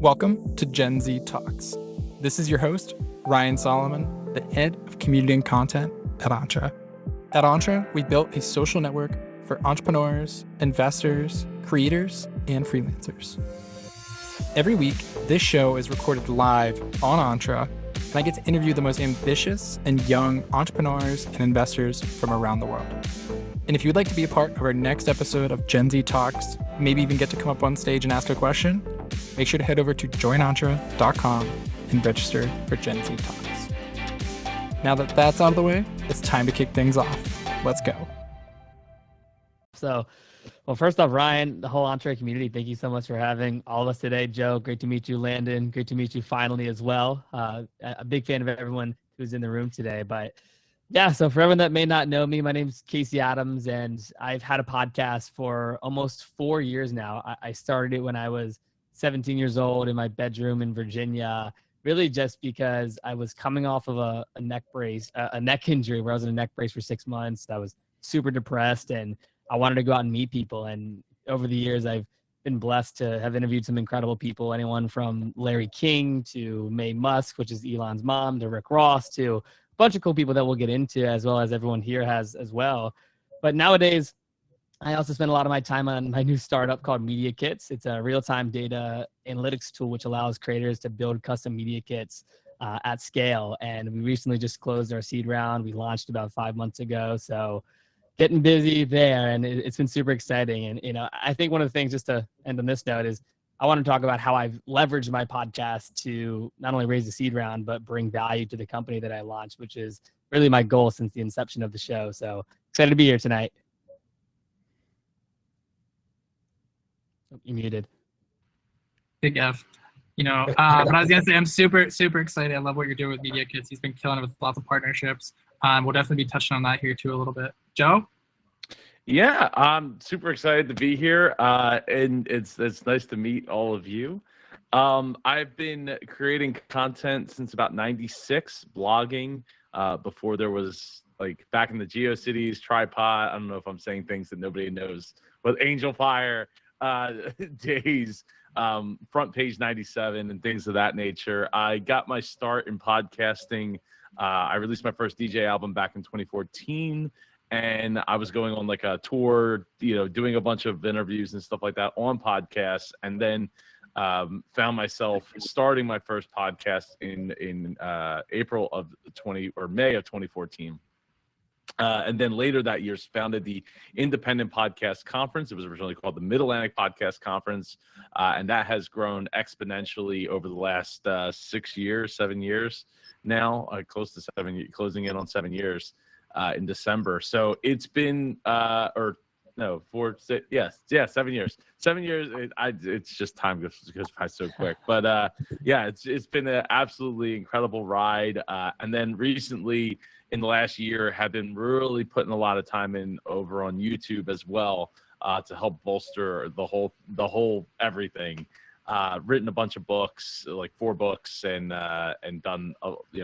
Welcome to GenZ Talks. This is your host, Ryan Solomon, the head of community and content at Entre. At Entre, we built a social network for entrepreneurs, investors, creators, and freelancers. Every week, this show is recorded live on Entre, and I get to interview the most ambitious and young entrepreneurs and investors from around the world. And if you'd like to be a part of our next episode of GenZ Talks, maybe even get to come up on stage and ask a question, make sure to head over to joinentre.com and register for GenZ Talks. Now that that's out of the way, it's time to kick things off. Let's go. So, well, first off, Ryan, the whole Entre community, thank you so much for having all of us today. Joe, great to meet you. Landon, great to meet you finally as well. A big fan of everyone who's in the room today. But yeah, so for everyone that may not know me, my name's Casey Adams, and I've had a podcast for almost 4 years now. I started it when I was 17 years old in my bedroom in Virginia, really just because I was coming off of a neck injury where I was in a neck brace for 6 months. I was super depressed and I wanted to go out and meet people. And over the years, I've been blessed to have interviewed some incredible people, anyone from Larry King to Mae Musk, which is Elon's mom, to Rick Ross, to a bunch of cool people that we'll get into, as well as everyone here has as well. But nowadays, I also spend a lot of my time on my new startup called MediaKits. It's a real-time data analytics tool which allows creators to build custom media kits at scale. And we recently just closed our seed round. We launched about 5 months ago. So getting busy there, and it's been super exciting. And, you know, I think one of the things, just to end on this note, is I want to talk about how I've leveraged my podcast to not only raise the seed round, but bring value to the company that I launched, which is really my goal since the inception of the show. So excited to be here tonight. You muted. Big F. You know, but I was gonna say I'm super excited. I love what you're doing with MediaKits. He's been killing it with lots of partnerships. We'll definitely be touching on that here too a little bit. Joe? Yeah, I'm super excited to be here, and it's nice to meet all of you. I've been creating content since about '96, blogging before there was, like, back in the GeoCities, Tripod. I don't know if I'm saying things that nobody knows, but Angel Fire days, Front Page 97 and things of that nature. I got my start in podcasting. I released my first DJ album back in 2014, and I was going on like a tour, you know, doing a bunch of interviews and stuff like that on podcasts, and then found myself starting my first podcast in May of 2014. And then later that year founded the Independent Podcast Conference. It was originally called the Mid-Atlantic Podcast Conference, and that has grown exponentially over the last 7 years now, close to 7, closing in on 7 years in December. So it's been, 7 years. 7 years. It's just time goes by so quick. But yeah, it's been an absolutely incredible ride. And then recently, in the last year, have been really putting a lot of time in over on YouTube as well to help bolster the whole everything. Written a bunch of books, like 4 books, and done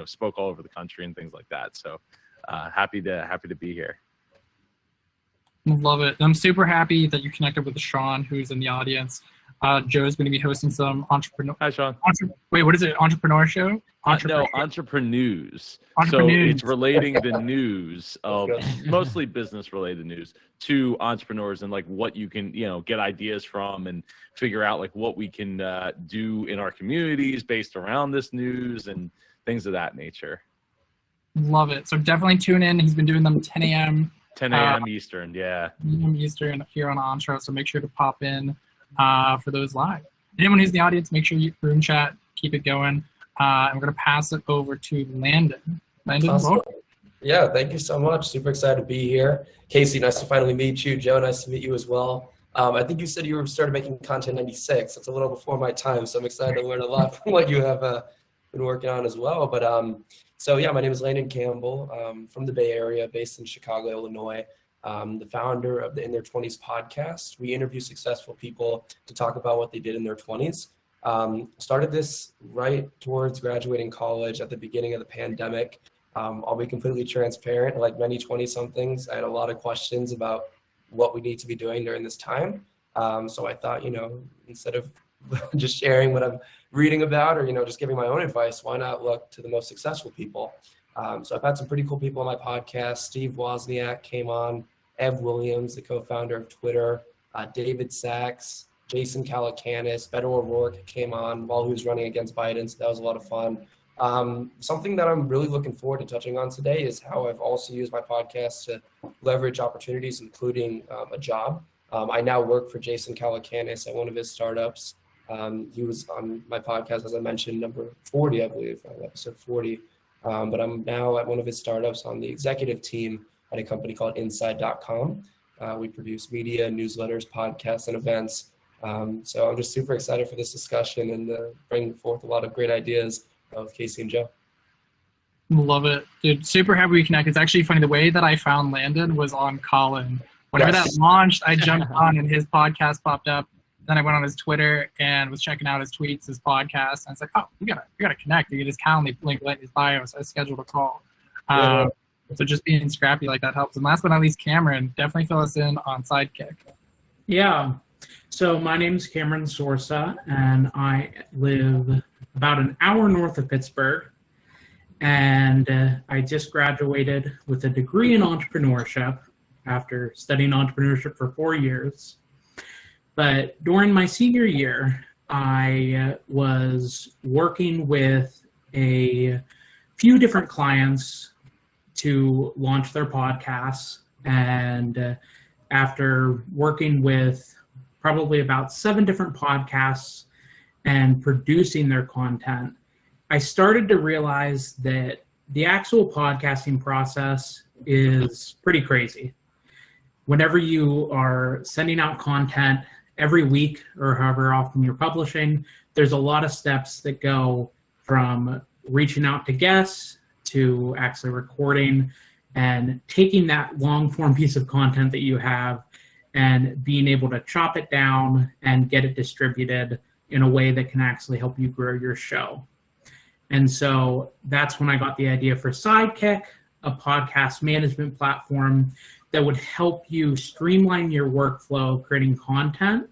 spoke all over the country and things like that. So happy to be here. Love it. I'm super happy that you connected with Sean, who's in the audience. Joe's going to be hosting some entrepreneur. Hi, Sean. What is it? Entrepreneur show? No, Entrepreneurs. So it's relating the news of mostly business-related news to entrepreneurs, and like what you can, get ideas from and figure out like what we can do in our communities based around this news and things of that nature. Love it. So definitely tune in. He's been doing them 10 a.m. 10 a.m. Eastern, yeah. 10 a.m. Eastern here on Entre, so make sure to pop in for those live. Anyone who's in the audience, make sure you room chat, keep it going. And we're going to pass it over to Landon. Landon, awesome. Yeah, thank you so much. Super excited to be here. Casey, nice to finally meet you. Joe, nice to meet you as well. I think you said you started making content in '96. That's a little before my time, so I'm excited to learn a lot from what you have been working on as well. But so yeah, my name is Landon Campbell. From the Bay Area, based in Chicago, Illinois. The founder of the In Their 20s podcast. We interview successful people to talk about what they did in their 20s. Started this right towards graduating college at the beginning of the pandemic. I'll be completely transparent. Like many 20-somethings, I had a lot of questions about what we need to be doing during this time. So I thought, instead of just sharing what I'm reading about, or, just giving my own advice, why not look to the most successful people? So I've had some pretty cool people on my podcast. Steve Wozniak came on, Ev Williams, the co-founder of Twitter, David Sachs, Jason Calacanis, Beto O'Rourke came on while he was running against Biden, so that was a lot of fun. Something that I'm really looking forward to touching on today is how I've also used my podcast to leverage opportunities, including a job. I now work for Jason Calacanis at one of his startups. He was on my podcast, as I mentioned, number 40, I believe, episode 40. But I'm now at one of his startups on the executive team at a company called inside.com. We produce media, newsletters, podcasts, and events. So I'm just super excited for this discussion and bring forth a lot of great ideas with Casey and Joe. Love it. Dude, super happy we connect. It's actually funny, the way that I found Landon was on Colin. Whenever that launched, I jumped on and his podcast popped up. Then I went on his Twitter and was checking out his tweets, his podcast, and it's like, oh, we gotta connect. You just Calendly link in his bio, so I scheduled a call. So just being scrappy like that helps. And last but not least, Cameron, definitely fill us in on sidekickk. Yeah. So my name is Cameron Suorsa, and I live about an hour north of Pittsburgh. And I just graduated with a degree in entrepreneurship after studying entrepreneurship for 4 years. But during my senior year, I was working with a few different clients to launch their podcasts. And after working with probably about 7 different podcasts and producing their content, I started to realize that the actual podcasting process is pretty crazy. Whenever you are sending out content every week or however often you're publishing, there's a lot of steps that go from reaching out to guests to actually recording and taking that long form piece of content that you have and being able to chop it down and get it distributed in a way that can actually help you grow your show. And so that's when I got the idea for sidekickk, a podcast management platform that would help you streamline your workflow creating content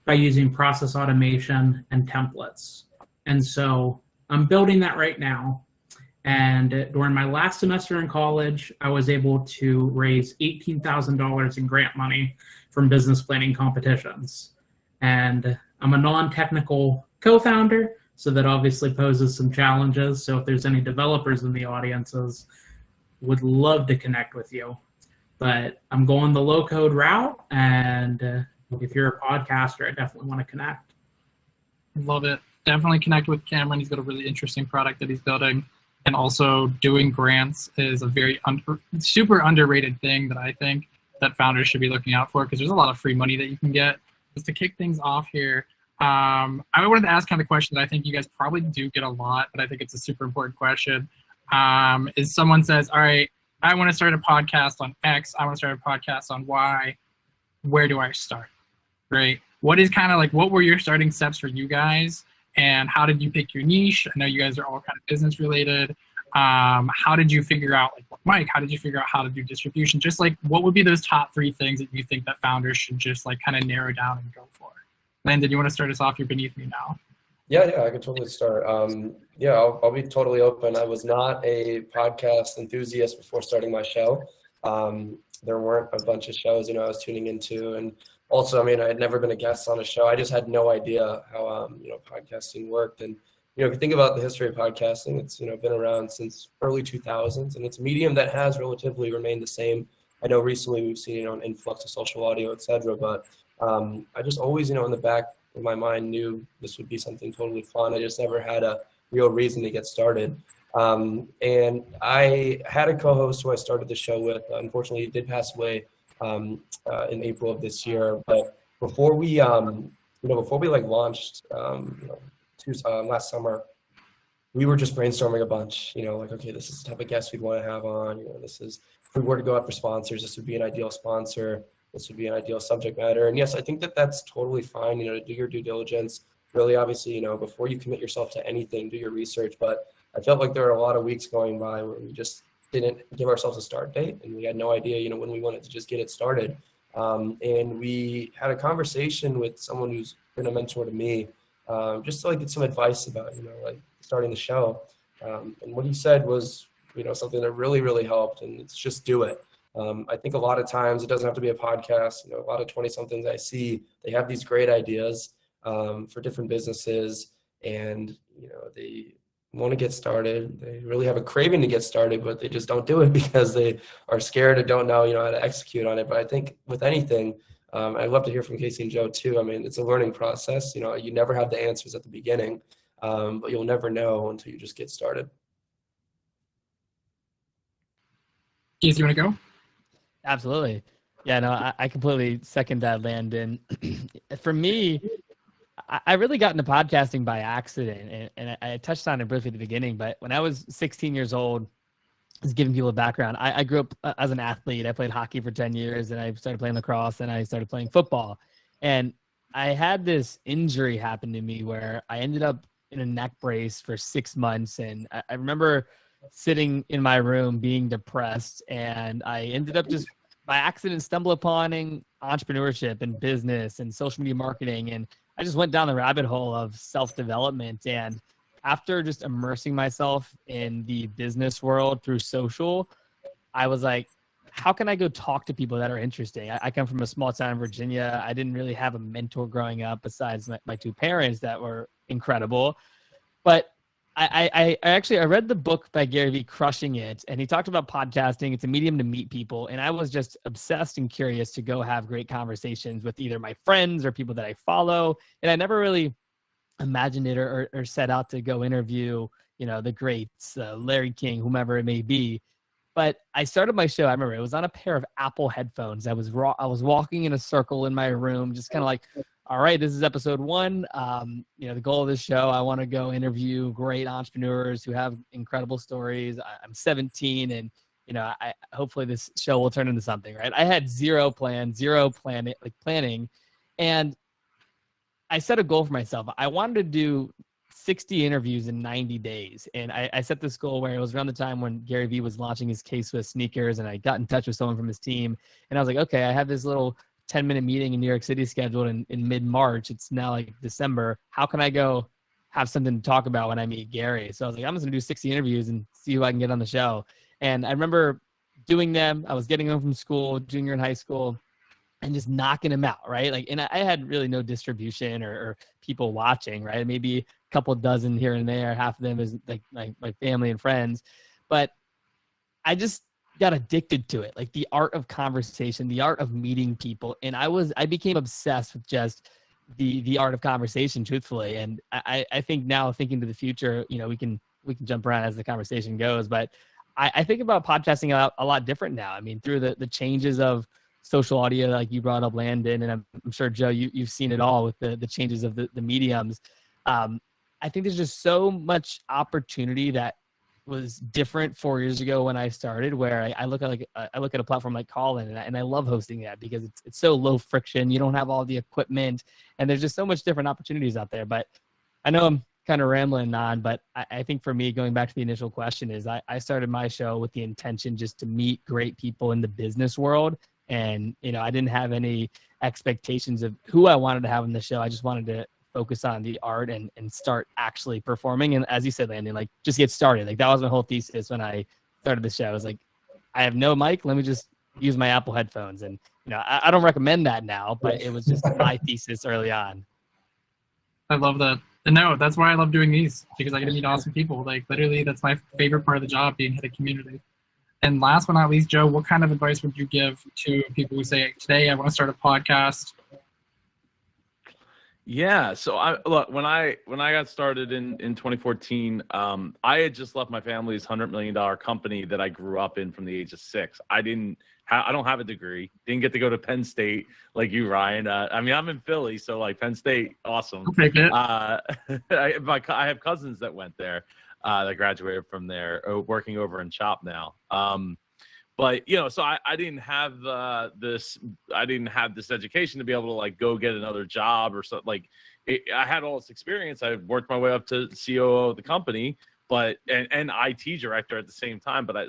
by using process automation and templates. And so I'm building that right now. And during my last semester in college, I was able to raise $18,000 in grant money from business planning competitions. And I'm a non-technical co-founder, so that obviously poses some challenges. So if there's any developers in the audiences, would love to connect with you. But I'm going the low code route, and if you're a podcaster, I definitely want to connect. Love it. Definitely connect with Cameron. He's got a really interesting product that he's building. And also doing grants is a very super underrated thing that I think that founders should be looking out for, because there's a lot of free money that you can get. Just to kick things off here, I wanted to ask kind of a question that I think you guys probably do get a lot, but I think it's a super important question. Is someone says, all right, I want to start a podcast on X, I want to start a podcast on Y, where do I start? Right? What is kind of like, what were your starting steps for you guys? And how did you pick your niche? I know you guys are all kind of business related. How did you figure out, like, Mike, how did you figure out how to do distribution? Just like, what would be those top 3 things that you think that founders should just like kind of narrow down and go for? Landon, you want to start us off? You're beneath me now. Yeah, I can totally start. I'll be totally open. I was not a podcast enthusiast before starting my show. There weren't a bunch of shows, I was tuning into, and also, I had never been a guest on a show. I just had no idea how, podcasting worked. And, if you think about the history of podcasting, it's, been around since early 2000s, and it's a medium that has relatively remained the same. I know recently we've seen, an influx of social audio, et cetera, but I just always, in the back of my mind knew this would be something totally fun. I just never had a real reason to get started. And I had a co-host who I started the show with. Unfortunately, he did pass away in April of this year. But before we launched, last summer, we were just brainstorming a bunch. Okay, this is the type of guest we'd want to have on. This is, if we were to go out for sponsors, this would be an ideal sponsor. This would be an ideal subject matter. And yes, I think that that's totally fine. To do your due diligence. Really, obviously, before you commit yourself to anything, do your research. But I felt like there were a lot of weeks going by where we just didn't give ourselves a start date, and we had no idea, when we wanted to just get it started. And we had a conversation with someone who's been a mentor to me, just to like get some advice about, like starting the show. And what he said was, something that really, really helped, and it's just do it. I think a lot of times it doesn't have to be a podcast. A lot of 20-somethings I see, they have these great ideas for different businesses, and they want to get started. They really have a craving to get started, but they just don't do it because they are scared or don't know, how to execute on it. But I think with anything, I'd love to hear from Casey and Joe too. I mean, it's a learning process. You never have the answers at the beginning, but you'll never know until you just get started. Keith, you want to go? Absolutely. Yeah, no, I completely second that, Landon. For me, I really got into podcasting by accident, and I touched on it briefly at the beginning, but when I was 16 years old, just giving people a background, I grew up as an athlete. I played hockey for 10 years, and I started playing lacrosse, and I started playing football. And I had this injury happen to me where I ended up in a neck brace for 6 months, and I remember sitting in my room being depressed, and I ended up just by accident stumble upon entrepreneurship and business and social media marketing, and I just went down the rabbit hole of self-development. And after just immersing myself in the business world through social, I was like, how can I go talk to people that are interesting? I come from a small town in Virginia. I didn't really have a mentor growing up besides my two parents that were incredible. But I read the book by Gary Vee, Crushing It, and he talked about podcasting. It's a medium to meet people, and I was just obsessed and curious to go have great conversations with either my friends or people that I follow, and I never really imagined it or set out to go interview, the greats, Larry King, whomever it may be. But I started my show. I remember it was on a pair of Apple headphones. I was walking in a circle in my room, just kind of like, all right, this is episode 1. The goal of this show, I want to go interview great entrepreneurs who have incredible stories. I'm 17, and I hopefully this show will turn into something, right? I had zero planning, and I set a goal for myself. I wanted to do 60 interviews in 90 days. And I set this goal where it was around the time when Gary Vee was launching his K-Swiss sneakers, and I got in touch with someone from his team, and I was like, okay, I have this little 10-minute meeting in New York City scheduled in mid-March. It's now like December. How can I go have something to talk about when I meet Gary? So I was like, I'm just gonna do 60 interviews and see who I can get on the show. And I remember doing them. I was getting home from school, junior in high school, and just knocking them out, right? Like, and I had really no distribution or people watching, right? Maybe a couple dozen here and there. Half of them is like my family and friends. But I just got addicted to it, like the art of conversation, the art of meeting people. And I became obsessed with just the art of conversation, truthfully. And I think now, thinking to the future, we can jump around as the conversation goes, but I think about podcasting a lot different now. I mean, through the changes of social audio, like you brought up, Landon, and I'm sure, Joe, you've seen it all with the changes of the mediums. I think there's just so much opportunity that was different 4 years ago when I started, where I look at a platform like Callin, and I love hosting that because it's so low friction. You don't have all the equipment, and there's just so much different opportunities out there. But I know I'm kind of rambling on, but I think for me, going back to the initial question, is I started my show with the intention just to meet great people in the business world. And, I didn't have any expectations of who I wanted to have on the show. I just wanted to focus on the art and start actually performing. And as you said, Landon, like, just get started. Like, that was my whole thesis when I started the show. I was like, I have no mic. Let me just use my Apple headphones. And, I don't recommend that now, but it was just my thesis early on. I love that. And no, that's why I love doing these, because I get to meet awesome people. Like, literally, that's my favorite part of the job, being head of community. And last but not least, Joe, what kind of advice would you give to people who say, today I want to start a podcast? Yeah. So when I got started in 2014, I had just left my family's $100 million company that I grew up in from the age of 6. I don't have a degree. Didn't get to go to Penn State like you, Ryan. I'm in Philly, so like Penn State, awesome. I have cousins that went there, that graduated from there, working over in CHOP now. But so I didn't have this education to be able to like go get another job or something. Like I had all this experience. I worked my way up to COO of the company, but and IT director at the same time. But I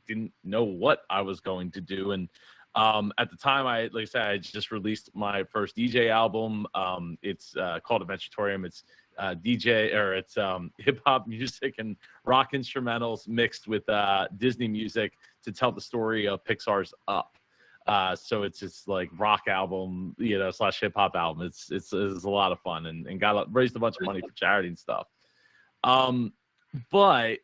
didn't know what I was going to do. And At the time, like I said, I just released my first DJ album. It's called Adventuratorium. It's it's hip hop music and rock instrumentals mixed with Disney music to tell the story of Pixar's Up. So it's just like rock album, / hip hop album. It's a lot of fun and raised a bunch of money for charity and stuff. But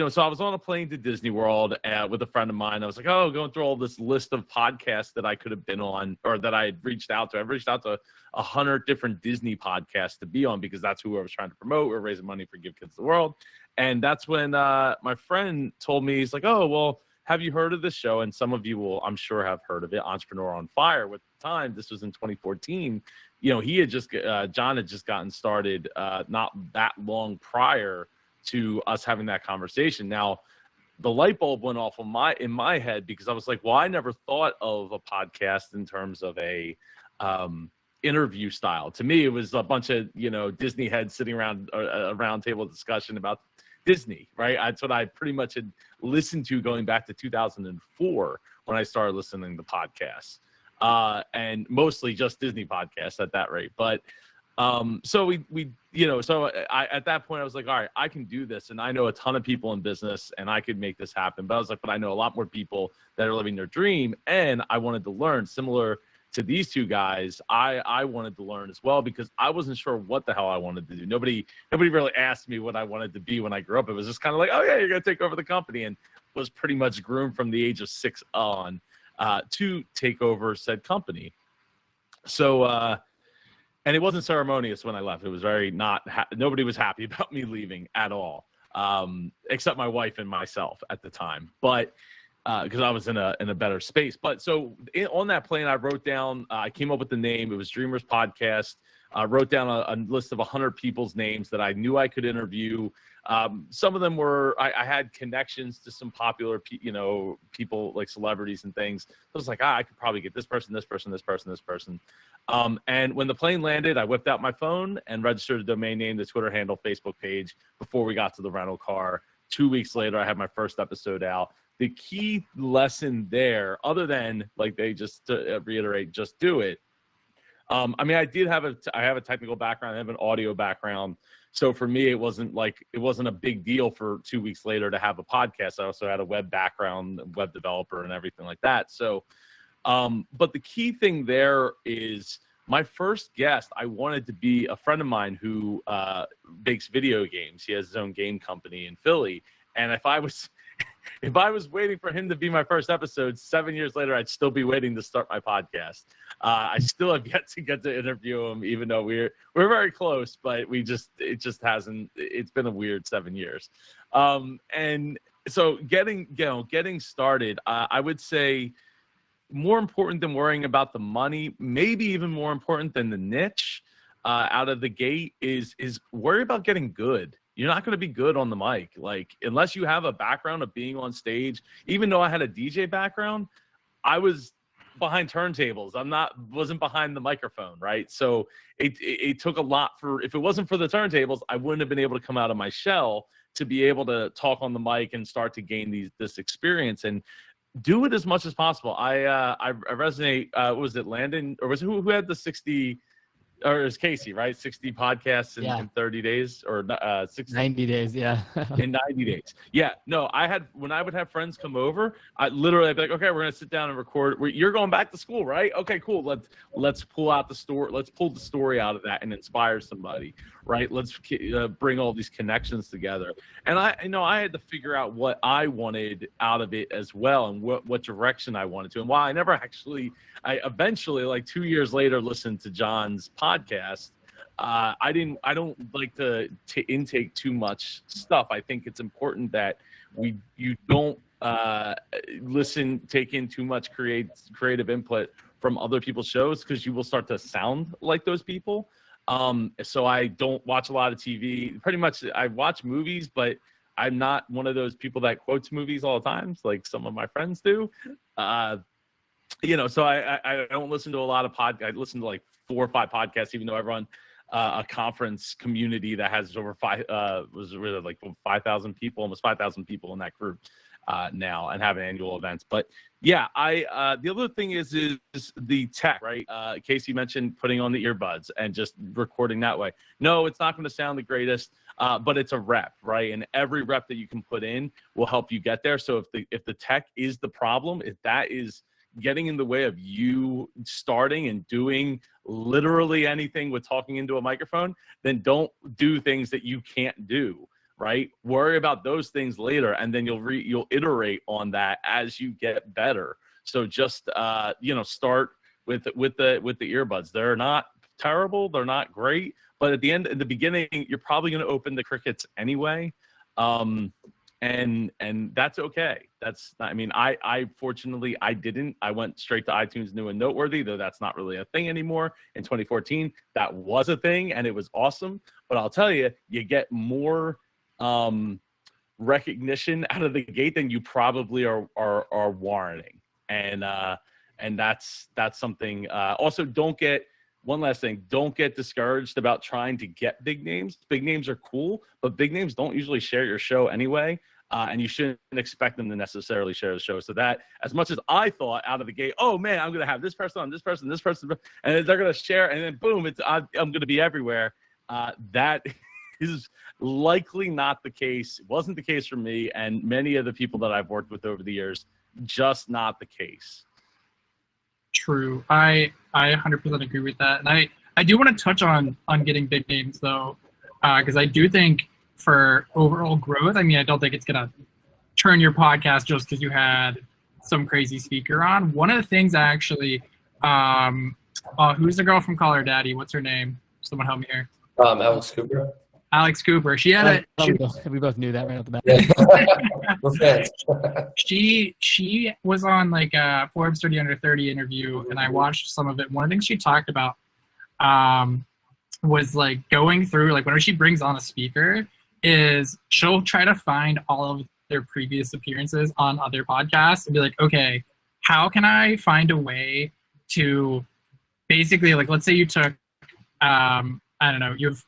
so I was on a plane to Disney World with a friend of mine. I was like, going through all this list of podcasts that I could have been on or that I had reached out to. I've reached out to 100 different Disney podcasts to be on because that's who I was trying to promote. We're raising money for Give Kids the World. And that's when my friend told me, he's like, well, have you heard of this show? And some of you will, I'm sure, have heard of it, Entrepreneur on Fire. With the time, this was in 2014. John had just gotten started not that long prior to us having that conversation. Now, the light bulb went off in my head because I was like, well, I never thought of a podcast in terms of a interview style. To me, it was a bunch of Disney heads sitting around a round table discussion about Disney, right? That's what I pretty much had listened to going back to 2004 when I started listening to podcasts, and mostly just Disney podcasts at that rate. But so at that point I was like, all right, I can do this. And I know a ton of people in business and I could make this happen. But I was like, but I know a lot more people that are living their dream. And I wanted to learn similar to these two guys. I wanted to learn as well because I wasn't sure what the hell I wanted to do. Nobody really asked me what I wanted to be when I grew up. It was just kind of like, oh yeah, you're going to take over the company, and was pretty much groomed from the age of 6 on to take over said company. So, and it wasn't ceremonious when I left. It was very nobody was happy about me leaving at all, except my wife and myself at the time. But because I was in a better space. But so on that plane, I wrote down, I came up with the name. It was Dreamers Podcast. I wrote down a list of 100 people's names that I knew I could interview. Some of them were, I had connections to some popular, people like celebrities and things. I was like, I could probably get this person, this person, this person, this person. And when the plane landed, I whipped out my phone and registered a domain name, the Twitter handle, Facebook page before we got to the rental car. 2 weeks later, I had my first episode out. The key lesson there, other than like they just to reiterate, just do it. I mean, I have a technical background. I have an audio background. So for me, it wasn't a big deal for 2 weeks later to have a podcast. I also had a web background, web developer and everything like that. So, but the key thing there is my first guest, I wanted to be a friend of mine who makes video games. He has his own game company in Philly. And if I was waiting for him to be my first episode, 7 years later, I'd still be waiting to start my podcast. I still have yet to get to interview him, even though we're very close, but it's been a weird 7 years. And so getting started, I would say more important than worrying about the money, maybe even more important than the niche out of the gate is worry about getting good. You're not going to be good on the mic. Like, unless you have a background of being on stage, even though I had a DJ background, I was behind turntables. Wasn't behind the microphone. Right. So it took a lot if it wasn't for the turntables, I wouldn't have been able to come out of my shell to be able to talk on the mic and start to gain this experience and do it as much as possible. I resonate. Was it Landon or was it who had the 60, or it was Casey, right? 60 podcasts in 30 days or 90 days. Yeah. In 90 days. Yeah. No, when I would have friends come over, I'd be like, okay, we're going to sit down and record. You're going back to school, right? Okay, cool. Let's pull out the story. Let's pull the story out of that and inspire somebody, right? Let's bring all these connections together. And I had to figure out what I wanted out of it as well, and what direction I wanted to. And while I eventually, like 2 years later, listened to John's podcast. I don't like to intake too much stuff. I think it's important that you don't take in too much creative input from other people's shows, because you will start to sound like those people. So I don't watch a lot of TV. Pretty much I watch movies, but I'm not one of those people that quotes movies all the time, like some of my friends do. So I don't listen to a lot of podcasts. I listen to like 4 or 5 podcasts, even though I run a conference community that has over 5,000 people, almost 5,000 people in that group. now and having annual events. But yeah, the other thing is the tech, right? Casey mentioned putting on the earbuds and just recording that way. No, it's not going to sound the greatest, but it's a rep, right? And every rep that you can put in will help you get there. So if the tech is the problem, if that is getting in the way of you starting and doing literally anything with talking into a microphone, then don't do things that you can't do. Right? Worry about those things later, and then you'll iterate on that as you get better. So just start with the earbuds. They're not terrible, they're not great, but at the beginning, you're probably going to open the crickets anyway, and that's okay. I fortunately I didn't. I went straight to iTunes New and Noteworthy, though that's not really a thing anymore. In 2014, that was a thing, and it was awesome. But I'll tell you, you get more recognition out of the gate than you probably are warranting, and that's something. Also, one last thing, don't get discouraged about trying to get big names. Big names are cool, but big names don't usually share your show anyway, and you shouldn't expect them to necessarily share the show. So that, as much as I thought out of the gate, oh man, I'm gonna have this person on, this person, and they're gonna share, and then boom, I'm gonna be everywhere. That is likely not the case. It wasn't the case for me and many of the people that I've worked with over the years. Just not the case. True. I 100% agree with that. And I do want to touch on getting big names though, because I do think for overall growth, I don't think it's gonna turn your podcast just because you had some crazy speaker on. One of the things I actually, who's the girl from Call Her Daddy? What's her name? Someone help me here. Alex Cooper. She had we both knew that right off the bat. Yeah. We're fans. She was on like a Forbes 30 Under 30 interview, and I watched some of it. One of the things she talked about was like going through, like whenever she brings on a speaker, is she'll try to find all of their previous appearances on other podcasts and be like, okay, how can I find a way to basically, like, let's say you took, I don't know, you have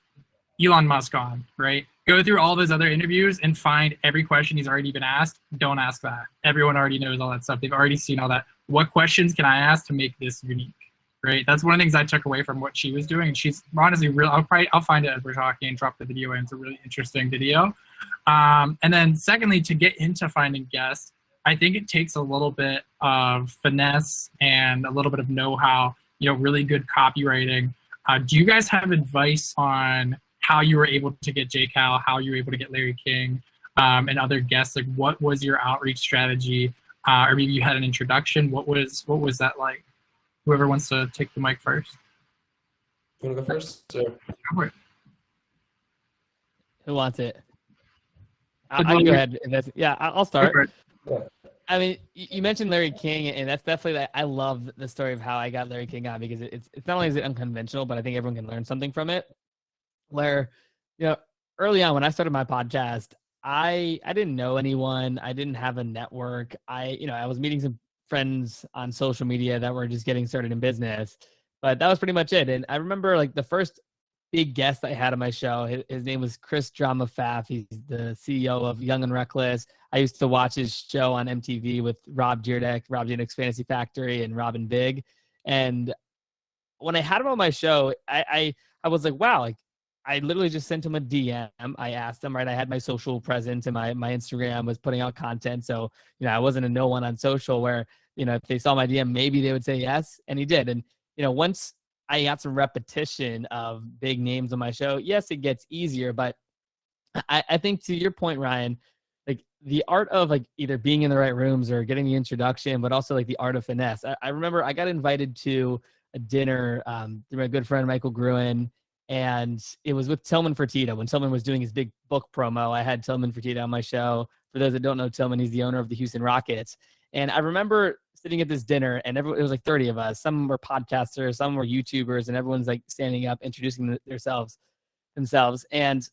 Elon Musk on, right? Go through all those other interviews and find every question he's already been asked. Don't ask that. Everyone already knows all that stuff. They've already seen all that. What questions can I ask to make this unique, right? That's one of the things I took away from what she was doing. And she's honestly real. I'll find it as we're talking and drop the video in. It's a really interesting video. And then secondly, to get into finding guests, I think it takes a little bit of finesse and a little bit of know-how, really good copywriting. Do you guys have advice on how you were able to get J. Cal, how you were able to get Larry King, and other guests? Like, what was your outreach strategy? Or maybe you had an introduction. What was that like? Whoever wants to take the mic first. You want to go first? Or? Go for it. Who wants it? I can go ahead. I'll start. I mean, you mentioned Larry King, and that's definitely, I love the story of how I got Larry King on, because it's not only is it unconventional, but I think everyone can learn something from it. Where, early on when I started my podcast, I didn't know anyone. I didn't have a network. I was meeting some friends on social media that were just getting started in business, but that was pretty much it. And I remember like the first big guest I had on my show, his name was Chris Drama Pfaff. He's the CEO of Young and Reckless. I used to watch his show on MTV with Rob Dyrdek's Fantasy Factory, and Robin Big. And when I had him on my show, I was like, wow, like, I literally just sent him a DM. I asked him, right? I had my social presence, and my Instagram was putting out content. So, I wasn't a no one on social where, if they saw my DM, maybe they would say yes. And he did. And, once I got some repetition of big names on my show, yes, it gets easier. But I think, to your point, Ryan, like the art of like either being in the right rooms or getting the introduction, but also like the art of finesse. I remember I got invited to a dinner through my good friend, Michael Gruen. And it was with Tillman Fertitta. When Tillman was doing his big book promo, I had Tillman Fertitta on my show. For those that don't know Tillman, he's the owner of the Houston Rockets. And I remember sitting at this dinner, and it was like 30 of us. Some were podcasters, some were YouTubers, and everyone's like standing up, introducing themselves. And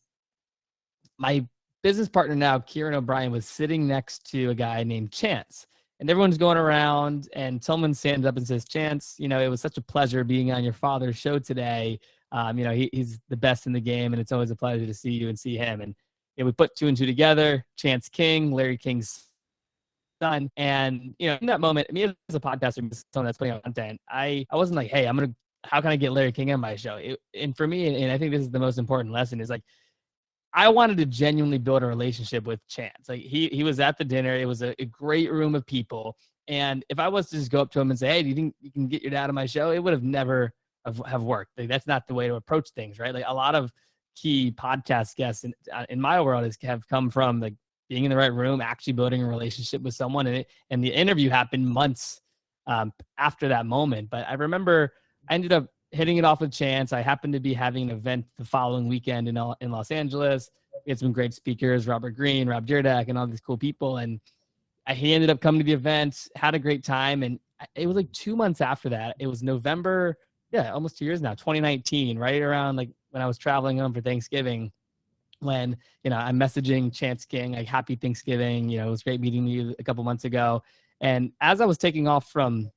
my business partner now, Kieran O'Brien, was sitting next to a guy named Chance. And everyone's going around, and Tillman stands up and says, Chance, it was such a pleasure being on your father's show today. He's the best in the game, and it's always a pleasure to see you and see him. And we put two and two together. Chance King, Larry King's done. And, in that moment, me as a podcaster, someone that's putting out content, I wasn't like, hey, how can I get Larry King on my show? And for me, and I think this is the most important lesson, is like, I wanted to genuinely build a relationship with Chance. Like he was at the dinner. It was a great room of people. And if I was to just go up to him and say, hey, do you think you can get your dad on my show? It would have never have worked. Like, that's not the way to approach things, right? Like, a lot of key podcast guests in my world have come from like being in the right room, actually building a relationship with someone. And the interview happened months after that moment. But I remember I ended up hitting it off with Chance. I happened to be having an event the following weekend in Los Angeles. We had some great speakers, Robert Greene, Rob Dyrdek, and all these cool people. And he ended up coming to the event, had a great time. And it was like 2 months after that. It was November, almost 2 years now, 2019, right around like when I was traveling home for Thanksgiving, when, I'm messaging Chance King, like, happy Thanksgiving. It was great meeting you a couple months ago. And as I was taking off from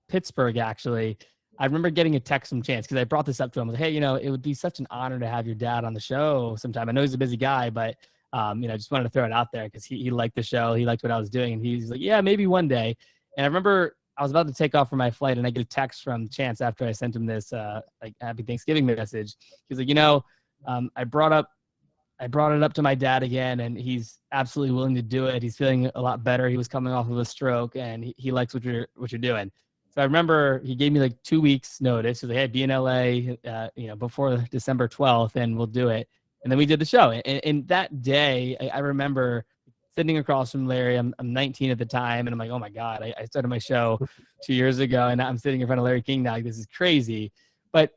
Pittsburgh, actually, I remember getting a text from Chance, because I brought this up to him. I was like, hey, it would be such an honor to have your dad on the show sometime. I know he's a busy guy, but, just wanted to throw it out there because he liked the show. He liked what I was doing. And he's like, yeah, maybe one day. And I remember I was about to take off for my flight, and I get a text from Chance after I sent him this like happy Thanksgiving message. He's like, I brought it up to my dad again, and he's absolutely willing to do it. He's feeling a lot better. He was coming off of a stroke, and he likes what you're doing. So I remember he gave me like 2 weeks notice. He was like, hey, be in LA, before December 12th, and we'll do it. And then we did the show. And that day, I remember sitting across from Larry. I'm 19 at the time, and I'm like, oh my God, I started my show 2 years ago, and I'm sitting in front of Larry King now. Like, this is crazy. But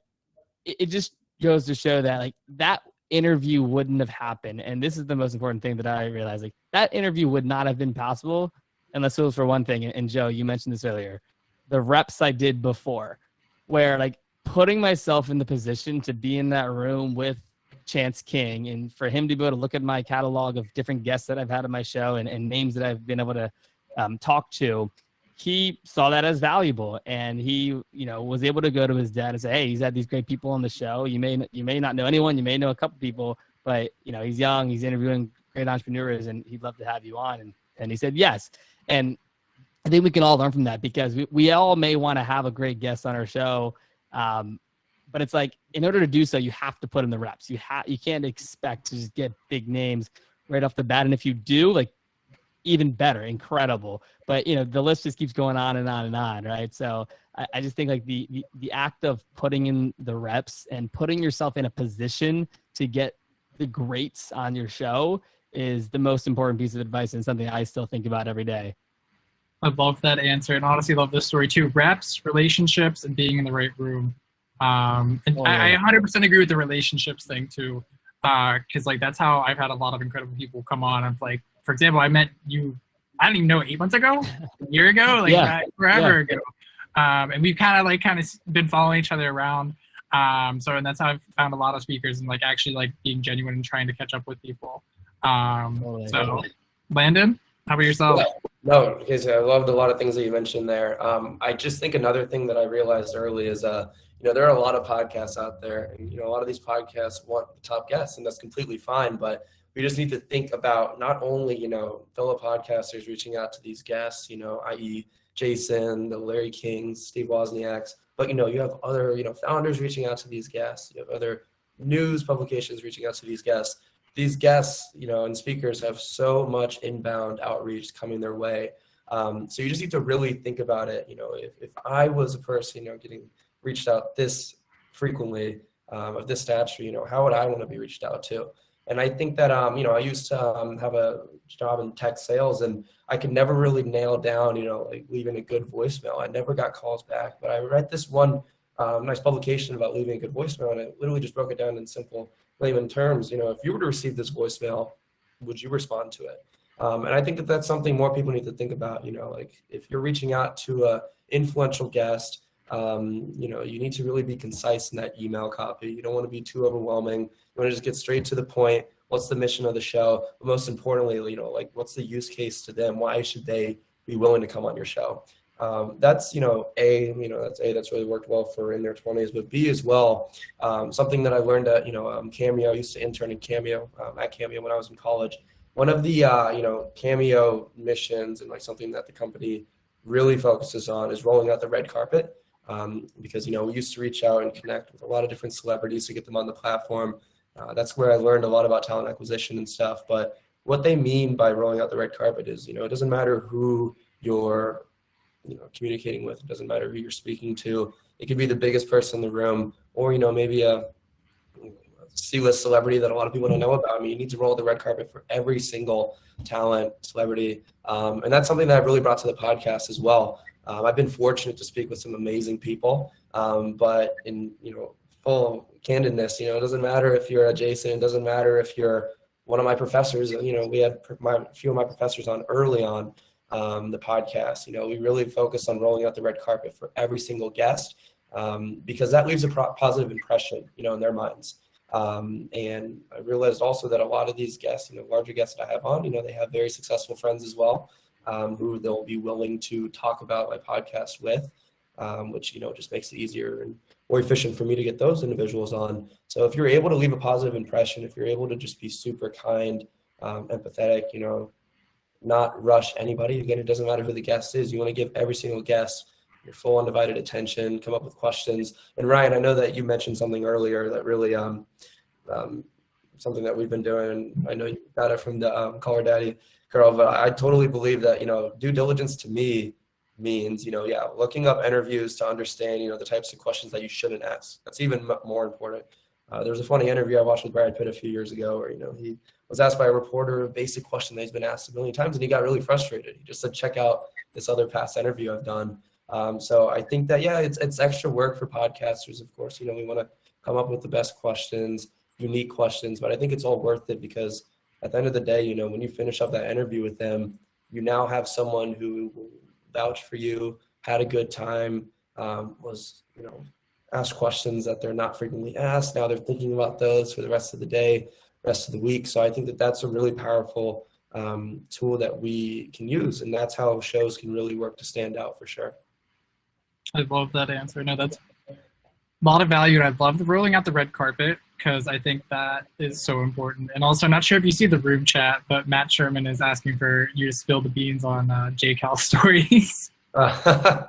it just goes to show that like that interview wouldn't have happened. And this is the most important thing that I realized. Like, that interview would not have been possible unless it was for one thing. And Joe, you mentioned this earlier. The reps I did before, where like putting myself in the position to be in that room with Chance King, and for him to be able to look at my catalog of different guests that I've had on my show and names that I've been able to talk to, he saw that as valuable. And he, was able to go to his dad and say, hey, he's had these great people on the show. You may not know anyone, you may know a couple people, but he's young, he's interviewing great entrepreneurs, and he'd love to have you on. And he said yes. And I think we can all learn from that, because we all may want to have a great guest on our show. But it's like, in order to do so, you have to put in the reps. You can't expect to just get big names right off the bat. And if you do, like, even better, incredible. But, the list just keeps going on and on and on, right? So I just think like the act of putting in the reps and putting yourself in a position to get the greats on your show is the most important piece of advice, and something I still think about every day. I love that answer, and honestly love this story too. Reps, relationships, and being in the right room. I 100% agree with the relationships thing too, because like that's how I've had a lot of incredible people come on. I'm like, for example, I met you, I don't even know, 8 months ago, a year ago, like forever ago, and we've kind of been following each other around. And that's how I've found a lot of speakers, and like actually like being genuine and trying to catch up with people. So, Landon, how about yourself? No, because I loved a lot of things that you mentioned there. I just think another thing that I realized early is, there are a lot of podcasts out there, and, a lot of these podcasts want the top guests, and that's completely fine. But we just need to think about not only, fellow podcasters reaching out to these guests, i.e. Jason, the Larry Kings, Steve Wozniaks, but, you have other, founders reaching out to these guests. You have other news publications reaching out to these guests. These guests, and speakers have so much inbound outreach coming their way. So you just need to really think about it. If I was a person, getting reached out this frequently, of this stature, how would I want to be reached out to? And I think that, I used to have a job in tech sales, and I could never really nail down, like leaving a good voicemail. I never got calls back, but I read this one nice publication about leaving a good voicemail, and I literally just broke it down in simple layman terms. If you were to receive this voicemail, would you respond to it? And I think that that's something more people need to think about. Like if you're reaching out to a influential guest, you need to really be concise in that email copy. You don't want to be too overwhelming. You want to just get straight to the point. What's the mission of the show? But most importantly, like what's the use case to them? Why should they be willing to come on your show? That's, that's really worked well for in their 20s, but B as well. Something that I learned at, Cameo. I used to intern in Cameo, at Cameo when I was in college. one of the Cameo missions and like something that the company really focuses on is rolling out the red carpet. Because we used to reach out and connect with a lot of different celebrities to get them on the platform. That's where I learned a lot about talent acquisition and stuff. But what they mean by rolling out the red carpet is, it doesn't matter who you're communicating with. It doesn't matter who you're speaking to. It could be the biggest person in the room, or maybe a C-list celebrity that a lot of people don't know about. I mean, you need to roll the red carpet for every single talent, celebrity, and that's something that I've really brought to the podcast as well. I've been fortunate to speak with some amazing people, but in full candidness, it doesn't matter if you're a Jason. It doesn't matter if you're one of my professors. We had a few of my professors on early on the podcast. We really focus on rolling out the red carpet for every single guest, because that leaves a positive impression, in their minds. And I realized also that a lot of these guests, larger guests that I have on, they have very successful friends as well, who they'll be willing to talk about my podcast with, which, just makes it easier and more efficient for me to get those individuals on. So if you're able to leave a positive impression, if you're able to just be super kind, empathetic, not rush anybody. Again, it doesn't matter who the guest is. You want to give every single guest your full undivided attention, come up with questions. And Ryan, I know that you mentioned something earlier that really, something that we've been doing. I know you got it from the Call Her Daddy girl, but I totally believe that, due diligence to me means, looking up interviews to understand, the types of questions that you shouldn't ask. That's even more important. There was a funny interview I watched with Brad Pitt a few years ago where, he was asked by a reporter a basic question that he's been asked a million times, and he got really frustrated. He just said, check out this other past interview I've done. So I think that, it's extra work for podcasters. Of course, we want to come up with the best questions, unique questions, but I think it's all worth it because at the end of the day, when you finish up that interview with them, you now have someone who will vouch for you, had a good time, was, asked questions that they're not frequently asked. Now they're thinking about those for the rest of the day, rest of the week. So I think that that's a really powerful tool that we can use. And that's how shows can really work to stand out for sure. I love that answer. No, that's a lot of value. And I love the rolling out the red carpet because I think that is so important. And also, I'm not sure if you see the room chat, but Matt Sherman is asking for you to spill the beans on J-Cal stories. Yeah,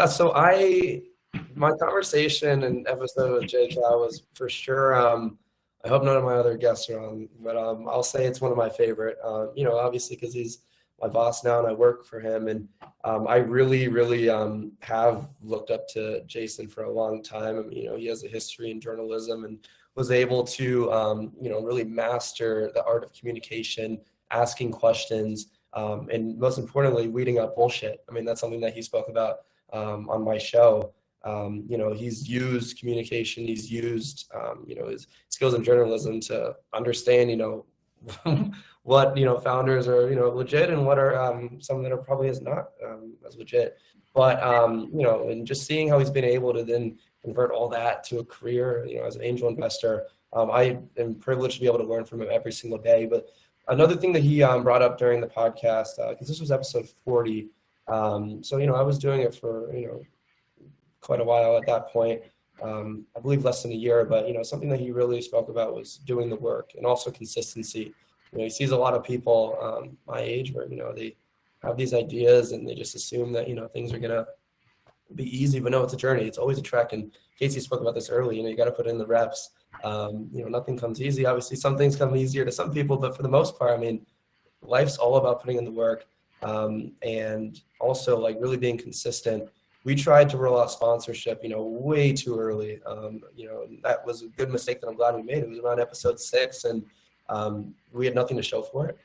so my conversation and episode with J-Cal was for sure, I hope none of my other guests are on, but I'll say it's one of my favorite, obviously because he's my boss now and I work for him. And I really, really have looked up to Jason for a long time. I mean, he has a history in journalism and was able to, really master the art of communication, asking questions, and most importantly, weeding out bullshit. I mean, that's something that he spoke about on my show. He's used communication, he's used, his skills in journalism to understand, what, founders are, legit and what are some that are probably not as legit. But, and just seeing how he's been able to then convert all that to a career, as an angel investor, I am privileged to be able to learn from him every single day. But another thing that he brought up during the podcast, because this was episode 40, so, I was doing it for, quite a while at that point, I believe less than a year, but, something that he really spoke about was doing the work and also consistency. He sees a lot of people my age where, they have these ideas and they just assume that, things are going to be easy, but no, it's a journey. It's always a trek. And Casey spoke about this early, you got to put in the reps. Nothing comes easy. Obviously, some things come easier to some people, but for the most part, I mean, life's all about putting in the work and also like really being consistent. We tried to roll out sponsorship, way too early. That was a good mistake that I'm glad we made. It was around episode 6 and we had nothing to show for it.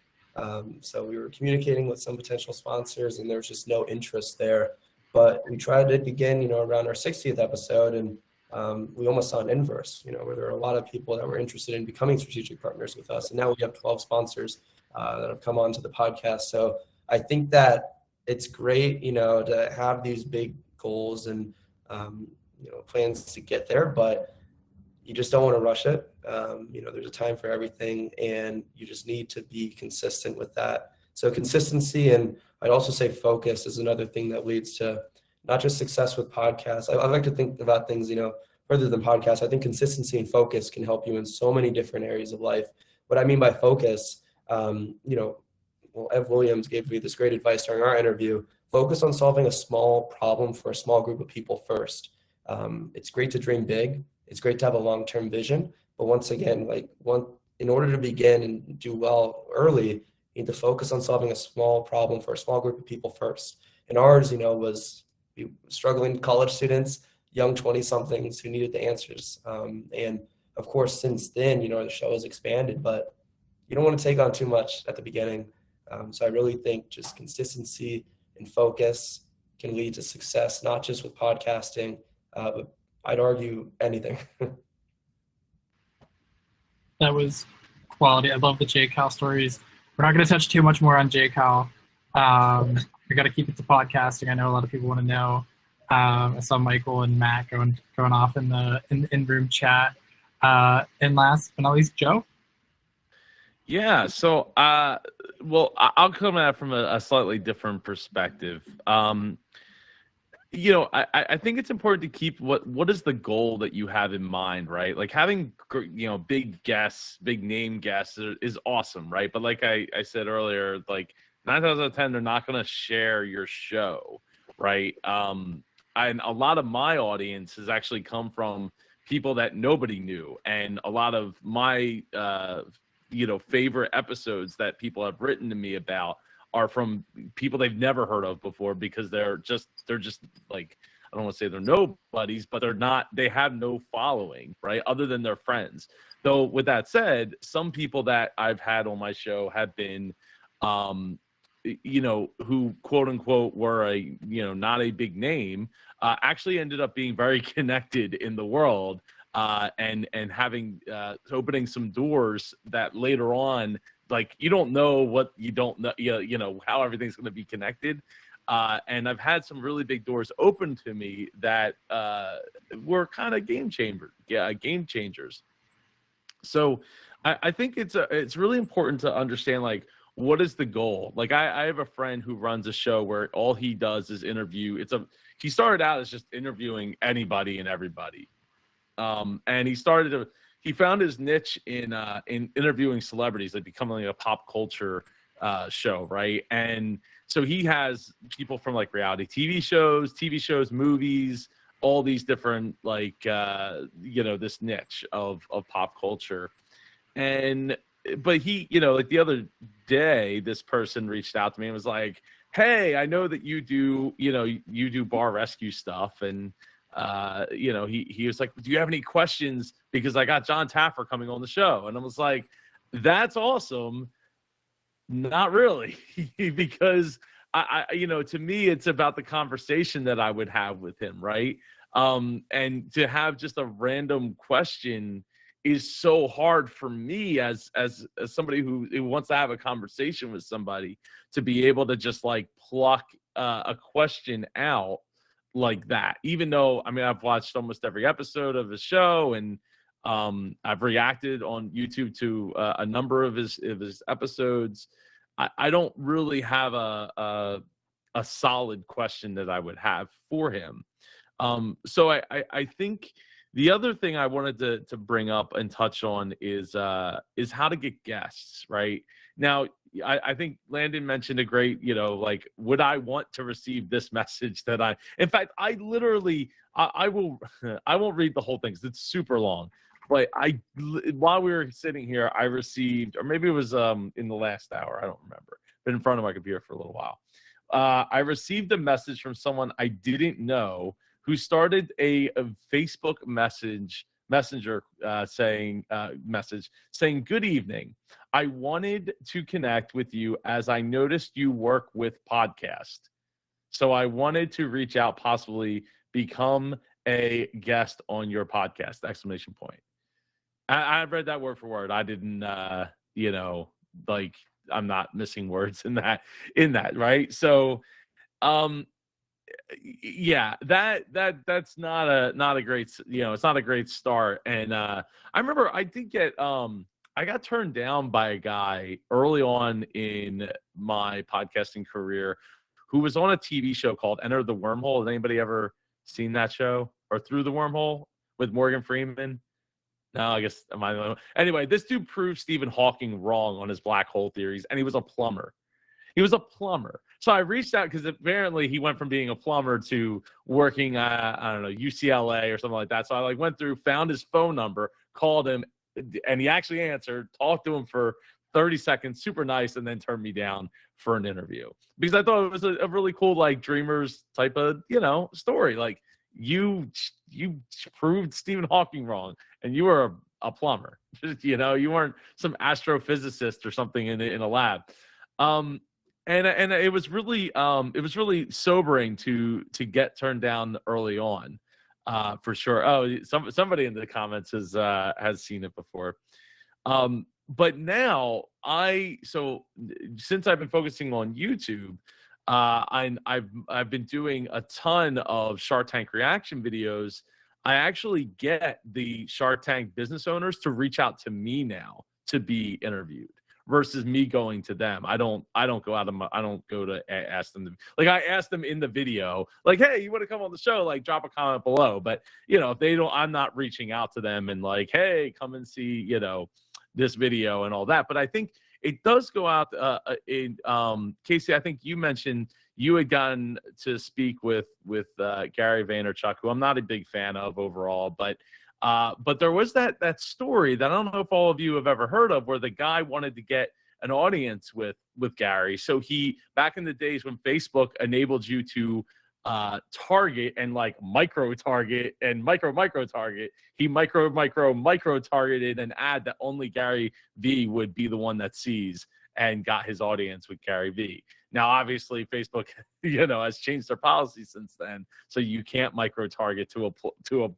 So we were communicating with some potential sponsors and there was just no interest there. But we tried it again, around our 60th episode and we almost saw an inverse, where there were a lot of people that were interested in becoming strategic partners with us. And now we have 12 sponsors that have come onto the podcast. So I think that it's great, to have these big goals and, plans to get there, but you just don't want to rush it. There's a time for everything and you just need to be consistent with that. So consistency, and I'd also say focus is another thing that leads to not just success with podcasts. I like to think about things, further than podcasts. I think consistency and focus can help you in so many different areas of life, what I mean by focus, well, Ev Williams gave me this great advice during our interview. Focus on solving a small problem for a small group of people first. It's great to dream big. It's great to have a long-term vision. But once again, in order to begin and do well early, you need to focus on solving a small problem for a small group of people first. And ours, was struggling college students, young 20-somethings who needed the answers. And of course, since then, the show has expanded, but you don't want to take on too much at the beginning. So I really think just consistency and focus can lead to success, not just with podcasting, but I'd argue anything. That was quality. I love the JCal stories. We're not going to touch too much more on JCal. We got to keep it to podcasting. I know a lot of people want to know. I saw Michael and Matt going off in the in-room chat. And last but not least, Joe. Yeah. So, I'll come at it from a slightly different perspective. I think it's important to keep what is the goal that you have in mind, right? Like having, big guests, big name guests is awesome, right? But like I said earlier, like 9 out of 10, they're not going to share your show, right? And a lot of my audience has actually come from people that nobody knew, and a lot of my favorite episodes that people have written to me about are from people they've never heard of before, because they're just like, I don't want to say they're nobodies, but they have no following, right? Other than their friends. Though with that said, some people that I've had on my show have been, who quote unquote were not a big name, actually ended up being very connected in the world, and having opening some doors that later on, like, you don't know what you don't know, how everything's going to be connected. And I've had some really big doors open to me that were kind of game changers. So I think it's really important to understand, like, what is the goal? Like, I have a friend who runs a show where all he does is interview. He started out as just interviewing anybody and everybody. And he found his niche in interviewing celebrities, like becoming a pop culture show, right? And so he has people from like reality TV shows, movies, all these different this niche of pop culture. But he, like the other day, this person reached out to me and was like, "Hey, I know that you do bar rescue stuff," and he was like, "Do you have any questions? Because I got John Taffer coming on the show." And I was like, "That's awesome." Not really, because I to me, it's about the conversation that I would have with him, right? And to have just a random question is so hard for me as somebody who wants to have a conversation with somebody, to be able to just like pluck a question out like that. Even though, I've watched almost every episode of the show, and I've reacted on YouTube to a number of his episodes. I don't really have a solid question that I would have for him. So I think the other thing I wanted to bring up and touch on is how to get guests, right? Now, I think Landon mentioned a great, would I want to receive this message in fact, I literally, I won't read the whole thing because it's super long, but while we were sitting here, I received, or maybe it was in the last hour, I don't remember, been in front of my computer for a little while. I received a message from someone I didn't know, who started a Facebook messenger saying, "Good evening. I wanted to connect with you as I noticed you work with podcast. So I wanted to reach out, possibly become a guest on your podcast!" Exclamation point. I read that word for word. I didn't, I'm not missing words in that, right? So, yeah, that's not a great, it's not a great start. And I remember I got turned down by a guy early on in my podcasting career who was on a TV show called Enter the Wormhole. Has anybody ever seen that show? Or Through the Wormhole with Morgan Freeman? No, I guess am I the only one? Anyway, this dude proved Stephen Hawking wrong on his black hole theories, and he was a plumber. So I reached out because apparently he went from being a plumber to working, I don't know, UCLA or something like that. So I went through, found his phone number, called him, and he actually answered, talked to him for 30 seconds, super nice, and then turned me down for an interview because I thought it was a really cool, dreamers type of, story. You proved Stephen Hawking wrong, and you were a plumber. You weren't some astrophysicist or something in a lab. And it was really sobering to get turned down early on, for sure. Oh, somebody in the comments has seen it before. But now since I've been focusing on YouTube, I've been doing a ton of Shark Tank reaction videos. I actually get the Shark Tank business owners to reach out to me now to be interviewed versus me going to them. I don't go to ask them I asked them in the video, hey, you want to come on the show? Drop a comment below. But if they don't, I'm not reaching out to them and hey, come and see, this video and all that. But I think it does go out Casey, I think you mentioned you had gotten to speak with Gary Vaynerchuk, who I'm not a big fan of overall, but there was that story that I don't know if all of you have ever heard of, where the guy wanted to get an audience with Gary. So he, back in the days when Facebook enabled you to target and micro target and micro target, he micro targeted an ad that only Gary V would be the one that sees, and got his audience with Gary V. Now, obviously, Facebook, has changed their policy since then, so you can't micro target to a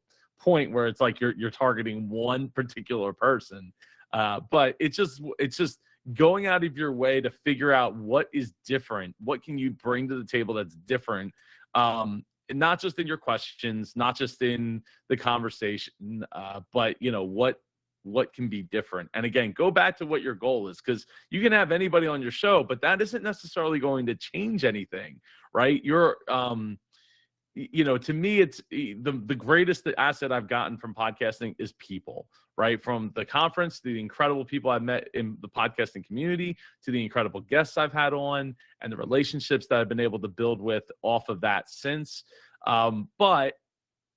point where it's you're targeting one particular person. But it's just going out of your way to figure out what is different, what can you bring to the table that's different. Not just in your questions, not just in the conversation, but what can be different. And again, go back to what your goal is, because you can have anybody on your show, but that isn't necessarily going to change anything, right? You're, to me, it's the greatest asset I've gotten from podcasting is people, right? From the conference, to the incredible people I've met in the podcasting community, to the incredible guests I've had on, and the relationships that I've been able to build with off of that since. But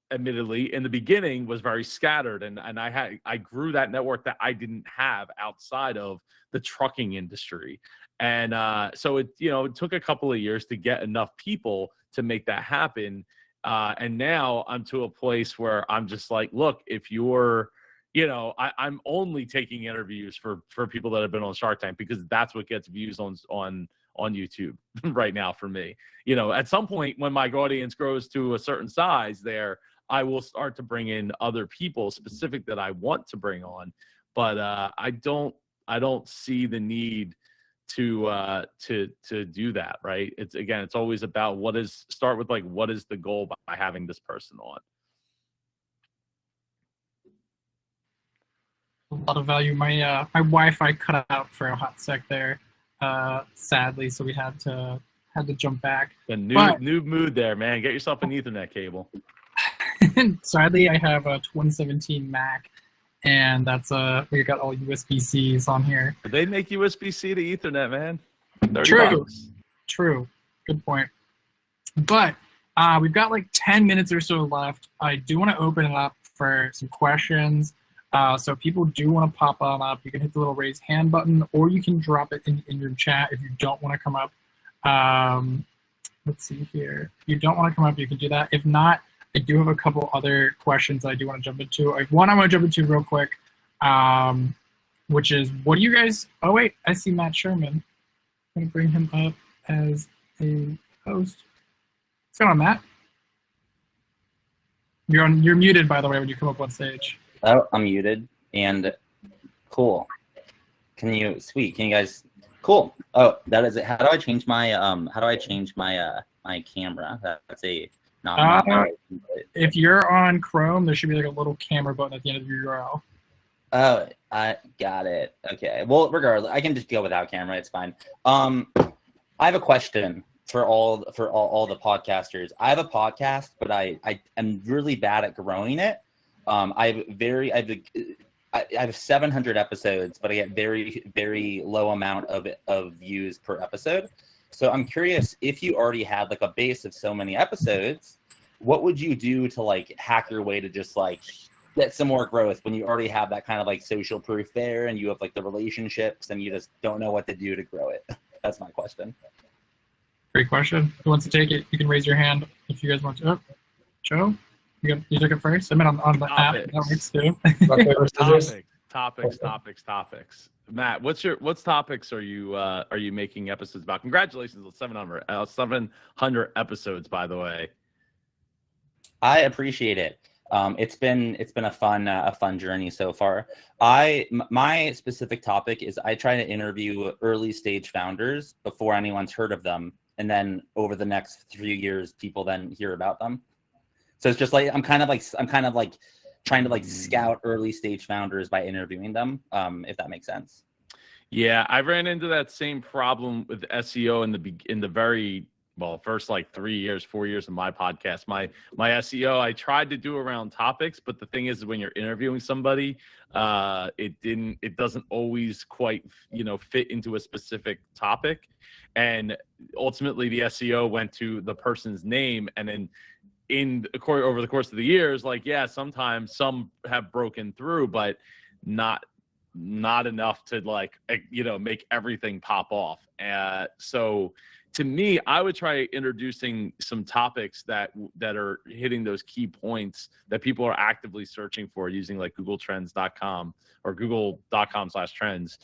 admittedly, in the beginning was very scattered, and I grew that network that I didn't have outside of the trucking industry. And so it took a couple of years to get enough people to make that happen. And now I'm to a place where I'm just look, if you're, I'm only taking interviews for people that have been on Shark Tank, because that's what gets views on YouTube right now for me. At some point when my audience grows to a certain size there, I will start to bring in other people specific that I want to bring on. But I don't see the need to do that, right? It's always about what is the goal by having this person on. A lot of value. My Wi-Fi cut out for a hot sec there, sadly, so we had to jump back. A new mood there, man. Get yourself an Ethernet cable. Sadly, I have a 2017 Mac, and that's we got all USB-Cs on here. But they make USB-C to Ethernet, man. True. Good point. But we've got 10 minutes or so left. I do want to open it up for some questions. So if people do want to pop on up, you can hit the little raise hand button, or you can drop it in your chat if you don't want to come up. Let's see here. If you don't want to come up, you can do that. If not, I do have a couple other questions I do want to jump into. One I want to jump into real quick, which is, what do you guys... Oh, wait, I see Matt Sherman. I'm going to bring him up as a host. What's going on, Matt? You're muted, by the way, when you come up on stage. Oh, I'm muted. And cool. Can you guys... Cool. Oh, that is it. How do I change my my camera? That's a... If you're on Chrome, there should be a little camera button at the end of your URL. Oh, I got it. Okay. Well, regardless, I can just go without camera. It's fine. I have a question for all the podcasters. I have a podcast, but I am really bad at growing it. I have 700 episodes, but I get very, very low amount of views per episode. So I'm curious, if you already had like a base of so many episodes, what would you do to like hack your way to just like get some more growth when you already have that kind of like social proof there and you have like the relationships and you just don't know what to do to grow it? That's my question. Great question. Who wants to take it? You can raise your hand if you guys want to. Oh, Joe, you took it first. I mean, on the app, that works too. Topics. Matt, what's topics are you making episodes about? Congratulations on 700 episodes, by the way. I appreciate it. It's been a fun journey so far. My specific topic is I try to interview early stage founders before anyone's heard of them, and then over the next few years, people then hear about them. So it's just like I'm kind of like trying to like scout early stage founders by interviewing them, if that makes sense. Yeah, I ran into that same problem with SEO in the very first like 3 years, 4 years of my podcast. My SEO, I tried to do around topics, but the thing is, when you're interviewing somebody, it doesn't always quite fit into a specific topic, and ultimately the SEO went to the person's name, and then over the course of the years, like, yeah, sometimes some have broken through, but not enough to like, make everything pop off. So to me, I would try introducing some topics that are hitting those key points that people are actively searching for using like googletrends.com or google.com/trends.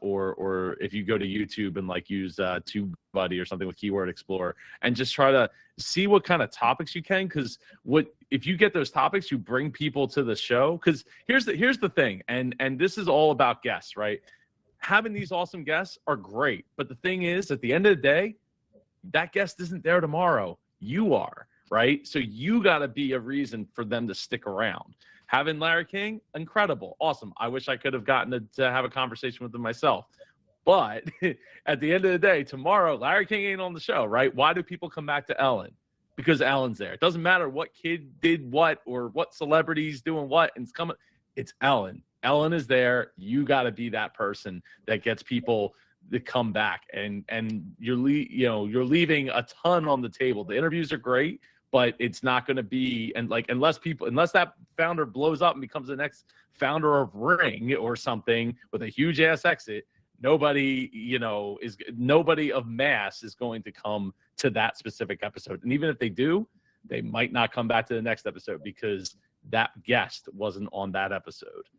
Or if you go to YouTube and like use TubeBuddy or something with Keyword Explorer and just try to see what kind of topics you can, because if you get those topics, you bring people to the show. Because here's the thing, and this is all about guests, right? Having these awesome guests are great, but the thing is, at the end of the day, that guest isn't there tomorrow. You are, right? So you got to be a reason for them to stick around. Having Larry King, incredible, awesome. I wish I could have gotten to have a conversation with him myself. But at the end of the day, tomorrow, Larry King ain't on the show, right? Why do people come back to Ellen? Because Ellen's there. It doesn't matter what kid did what or what celebrity's doing what, and it's Ellen. Ellen is there. You got to be that person that gets people to come back, and you're leaving a ton on the table. The interviews are great, but it's not going to be, and like unless that founder blows up and becomes the next founder of Ring or something with a huge ass exit, nobody of mass is going to come to that specific episode. And even if they do, they might not come back to the next episode because that guest wasn't on that episode.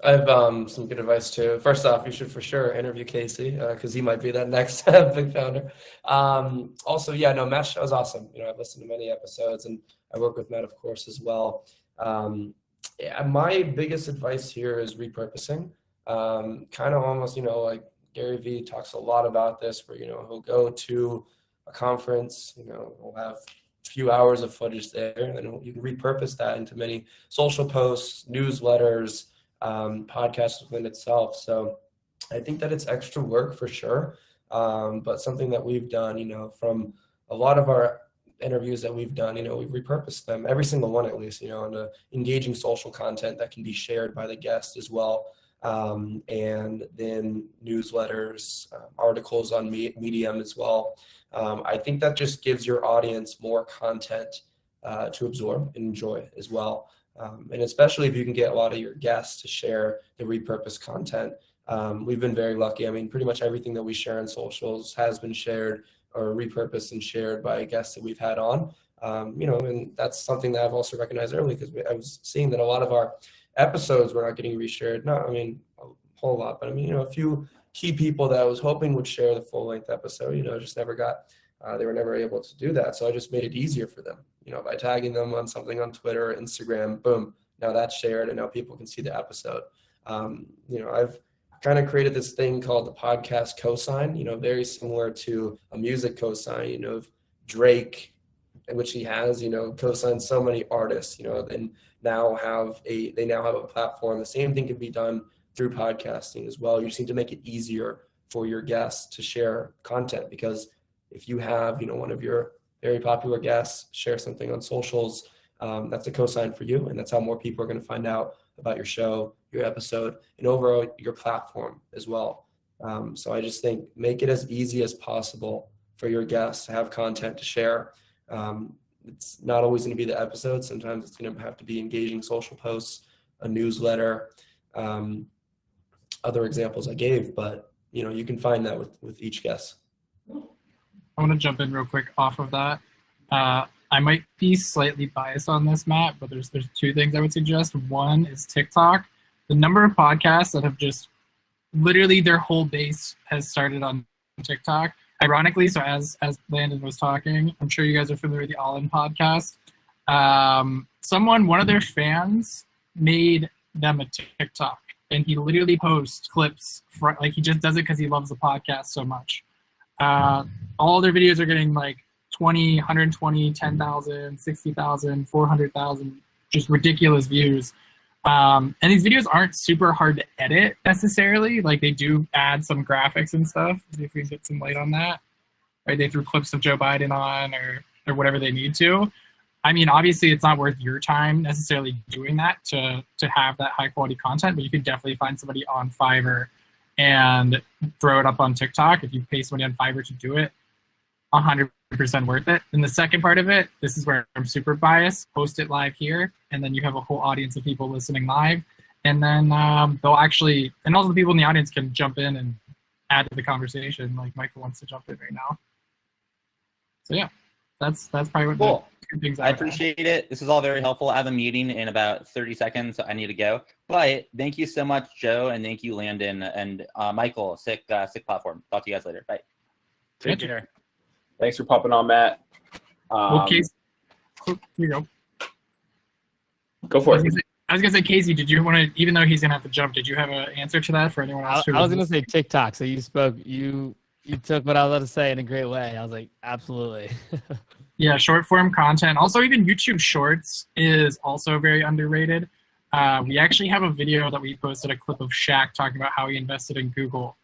I have some good advice too. First off, you should for sure interview Casey because he might be that next big founder. Also, yeah, no, Matt's show is awesome. I've listened to many episodes, and I work with Matt, of course, as well. Yeah, my biggest advice here is repurposing. Kind of almost, like Gary Vee talks a lot about this, where he'll go to a conference, we'll have a few hours of footage there, and then you can repurpose that into many social posts, newsletters, podcast within itself. So I think that it's extra work for sure, but something that we've done, from a lot of our interviews that we've done, we've repurposed them, every single one at least, into engaging social content that can be shared by the guest as well, and then newsletters, articles on Medium as well. I think that just gives your audience more content to absorb and enjoy as well. And especially if you can get a lot of your guests to share the repurposed content. We've been very lucky. I mean, pretty much everything that we share on socials has been shared or repurposed and shared by guests that we've had on. And that's something that I've also recognized early, because I was seeing that a lot of our episodes were not getting reshared. Not, a whole lot, but a few key people that I was hoping would share the full length episode, just never got. They were never able to do that. So I just made it easier for them, by tagging them on something on Twitter or Instagram, boom, now that's shared and now people can see the episode. I've kind of created this thing called the podcast cosign, very similar to a music cosign, of Drake, which he has, cosigned so many artists, and now they now have a platform. The same thing can be done through podcasting as well. You just need to make it easier for your guests to share content, because if you have, one of your very popular guests share something on socials, that's a cosign for you, and that's how more people are going to find out about your show, your episode, and overall your platform as well. So I just think make it as easy as possible for your guests to have content to share. It's not always going to be the episode. Sometimes it's going to have to be engaging social posts, a newsletter, other examples I gave, but you can find that with each guest. I want to jump in real quick off of that. I might be slightly biased on this, Matt, but there's two things I would suggest. One is TikTok. The number of podcasts that have just literally their whole base has started on TikTok. Ironically, so as Landon was talking, I'm sure you guys are familiar with the All In podcast. One of their fans made them a TikTok, and he literally posts clips like he just does it because he loves the podcast so much. All their videos are getting like 20, 120, 10,000, 60,000, 400,000, just ridiculous views. And these videos aren't super hard to edit necessarily. Like they do add some graphics and stuff. If we can get some light on that, right? They threw clips of Joe Biden on or whatever they need to. I mean, obviously it's not worth your time necessarily doing that to have that high quality content, but you could definitely find somebody on Fiverr and throw it up on TikTok. If you pay somebody on Fiverr to do it, 100% worth it. And the second part of it, this is where I'm super biased, post it live here, and then you have a whole audience of people listening live. And then they'll actually, and also the people in the audience can jump in and add to the conversation, like Michael wants to jump in right now. So yeah, that's probably what cool. The two things I appreciate it. This is all very helpful. I have a meeting in about 30 seconds, so I need to go. But thank you so much, Joe, and thank you, Landon, and Michael. Sick platform. Talk to you guys later. Bye. Take care. Thanks for popping on, Matt. Okay. Here you go. Go for it. I was gonna say, Casey, did you want to? Even though he's gonna have to jump, did you have an answer to that for anyone else? I was gonna say TikTok. So you spoke. You took what I was about to say in a great way. I was like, absolutely. Yeah, short form content. Also, even YouTube Shorts is also very underrated. We actually have a video that we posted, a clip of Shaq talking about how he invested in Google,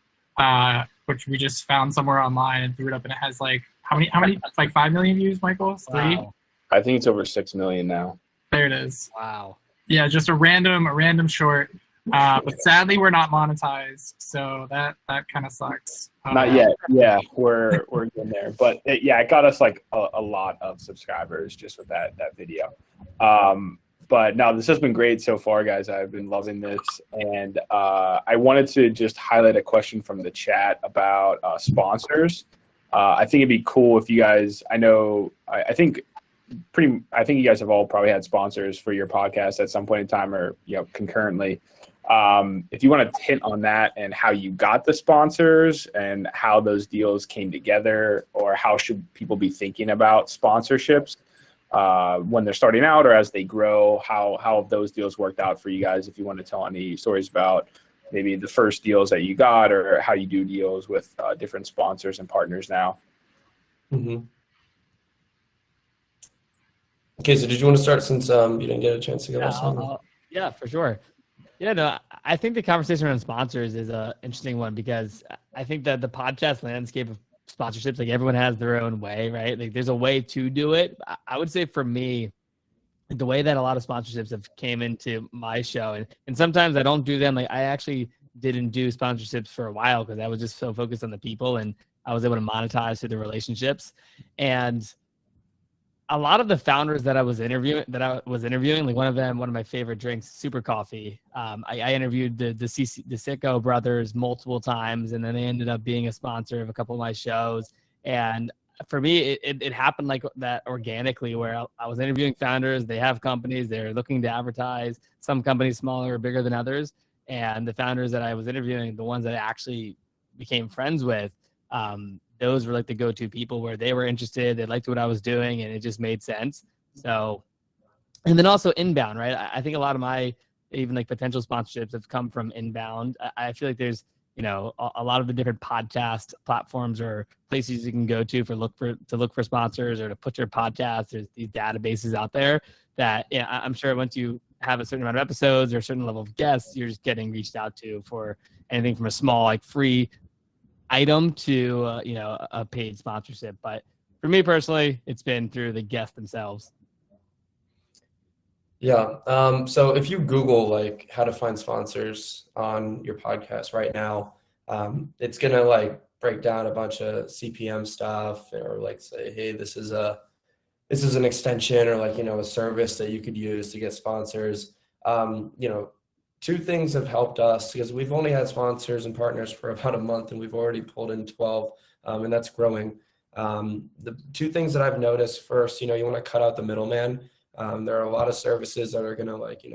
which we just found somewhere online and threw it up, and it has like how many? Like 5 million views, Michael? 3? Wow. I think it's over 6 million now. There it is. Wow. Yeah, just a random short. But sadly, we're not monetized, so that kind of sucks. Not yet. Yeah, we're getting there, but it got us like a lot of subscribers just with that video. But no, this has been great so far, guys. I've been loving this, and I wanted to just highlight a question from the chat about sponsors. I think it'd be cool if you guys. I think you guys have all probably had sponsors for your podcast at some point in time, or concurrently. If you want to hint on that and how you got the sponsors and how those deals came together, or how should people be thinking about sponsorships when they're starting out or as they grow, how have those deals worked out for you guys? If you want to tell any stories about maybe the first deals that you got, or how you do deals with different sponsors and partners now. Mm-hmm. Okay, so did you want to start since you didn't get a chance to go last time? Yeah, for sure. Yeah, no, I think the conversation around sponsors is an interesting one, because I think that the podcast landscape of sponsorships, like everyone has their own way, right? Like there's a way to do it. I would say for me, the way that a lot of sponsorships have came into my show, and sometimes I don't do them. Like I actually didn't do sponsorships for a while because I was just so focused on the people, and I was able to monetize through the relationships. And a lot of the founders that I was interviewing, like one of my favorite drinks, Super Coffee. I interviewed the Sicko brothers multiple times, and then they ended up being a sponsor of a couple of my shows. And for me, it happened like that organically, where I was interviewing founders. They have companies, they're looking to advertise. Some companies smaller or bigger than others. And the founders that I was interviewing, the ones that I actually became friends with, those were like the go-to people where they were interested, they liked what I was doing, and it just made sense. So, and then also inbound, right? I think a lot of my even like potential sponsorships have come from inbound. I feel like there's, a lot of the different podcast platforms or places you can go to look for sponsors or to put your podcast. There's these databases out there that I'm sure once you have a certain amount of episodes or a certain level of guests, you're just getting reached out to for anything from a small like free item to a paid sponsorship. But for me personally, it's been through the guests themselves. Yeah. So if you Google like how to find sponsors on your podcast right now, it's gonna like break down a bunch of CPM stuff or like say, hey, this is an extension or like, a service that you could use to get sponsors. You know, two things have helped us because we've only had sponsors and partners for about a month and we've already pulled in 12, and that's growing. The two things that I've noticed first, you want to cut out the middleman. There are a lot of services that are going to like,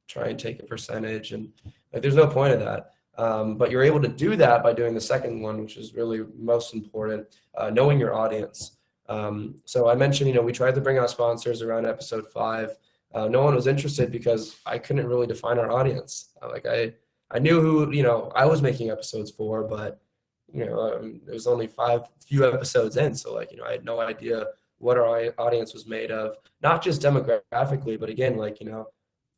try and take a percentage and like, there's no point of that. But you're able to do that by doing the second one, which is really most important, knowing your audience. So I mentioned, we tried to bring out sponsors around episode 5. No one was interested because I couldn't really define our audience. I knew who, I was making episodes for, but, there was only few episodes in. So like, I had no idea what our audience was made of, not just demographically, but again, like,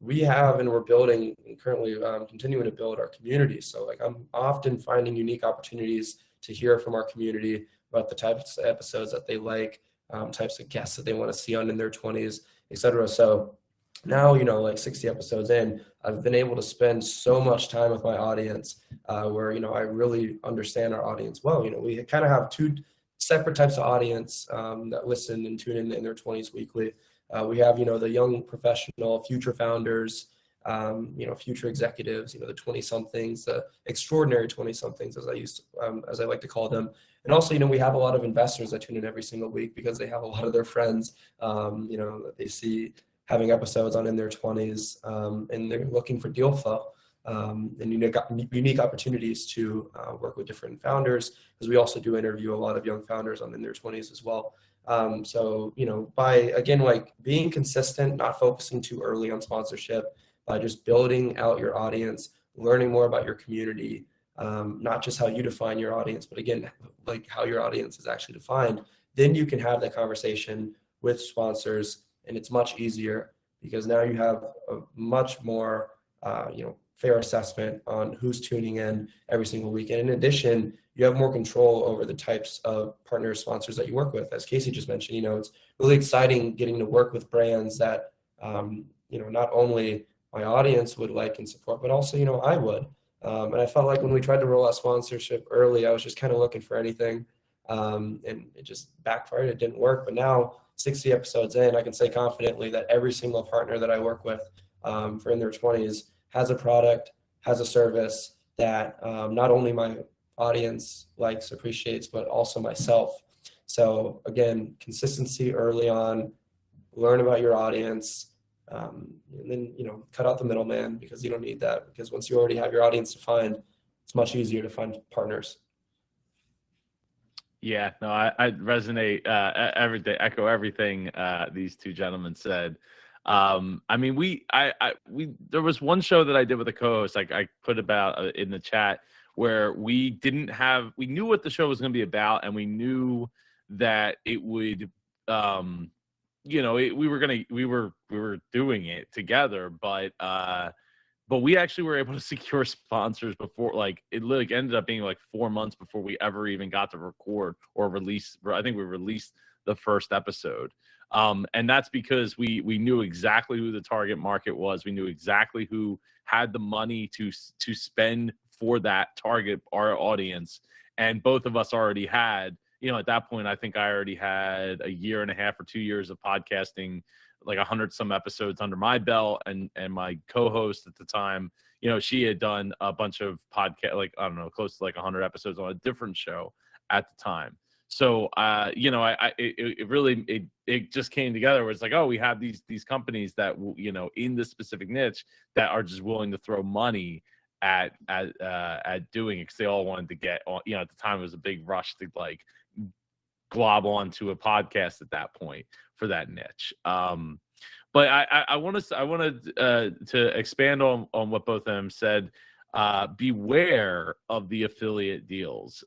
we have and we're building and currently continuing to build our community. So like I'm often finding unique opportunities to hear from our community about the types of episodes that they like, types of guests that they want to see on in their 20s, etc. So now, like 60 episodes in, I've been able to spend so much time with my audience where, I really understand our audience well. We kind of have two separate types of audience that listen and tune in their 20s weekly. We have, the young professional, future founders, future executives, the 20-somethings, the extraordinary 20-somethings, as I like to call them. And also, we have a lot of investors that tune in every single week because they have a lot of their friends, that they see having episodes on in their 20s, and they're looking for deal flow and unique opportunities to work with different founders, because we also do interview a lot of young founders on in their 20s as well. So, by, again, like being consistent, not focusing too early on sponsorship, by just building out your audience, learning more about your community, not just how you define your audience, but again, like how your audience is actually defined, then you can have that conversation with sponsors, and it's much easier because now you have a much more, fair assessment on who's tuning in every single week. And in addition, you have more control over the types of partner sponsors that you work with. As Casey just mentioned, it's really exciting getting to work with brands that, not only my audience would like and support, but also, I would. And I felt like when we tried to roll out sponsorship early, I was just kind of looking for anything, and it just backfired. It didn't work. But now, 60 episodes in, I can say confidently that every single partner that I work with for in their 20s has a product, has a service that not only my audience likes, appreciates, but also myself. So again, consistency early on, learn about your audience, and then, cut out the middleman because you don't need that, because once you already have your audience defined, it's much easier to find partners. Yeah, no, I resonate echo everything these two gentlemen said. I mean, there was one show that I did with a co-host, I put about in the chat, where we knew what the show was going to be about, and we knew that it would, we were doing it together, but we actually were able to secure sponsors before, like, it ended up being like 4 months before we ever even got to record or release. I think we released the first episode. And that's because we knew exactly who the target market was. We knew exactly who had the money to spend for that target, our audience. And both of us already had, at that point, I think I already had 1.5 years or 2 years of podcasting, like 100 some episodes under my belt. And my co-host at the time, she had done a bunch of podcast, like, I don't know, close to like 100 episodes on a different show at the time. So, it just came together where it's like, oh, we have these companies that, in this specific niche that are just willing to throw money at doing it, because they all wanted to get on, at the time it was a big rush to like glob onto a podcast at that point for that niche. But I wanted to expand on what both of them said. Beware of the affiliate deals,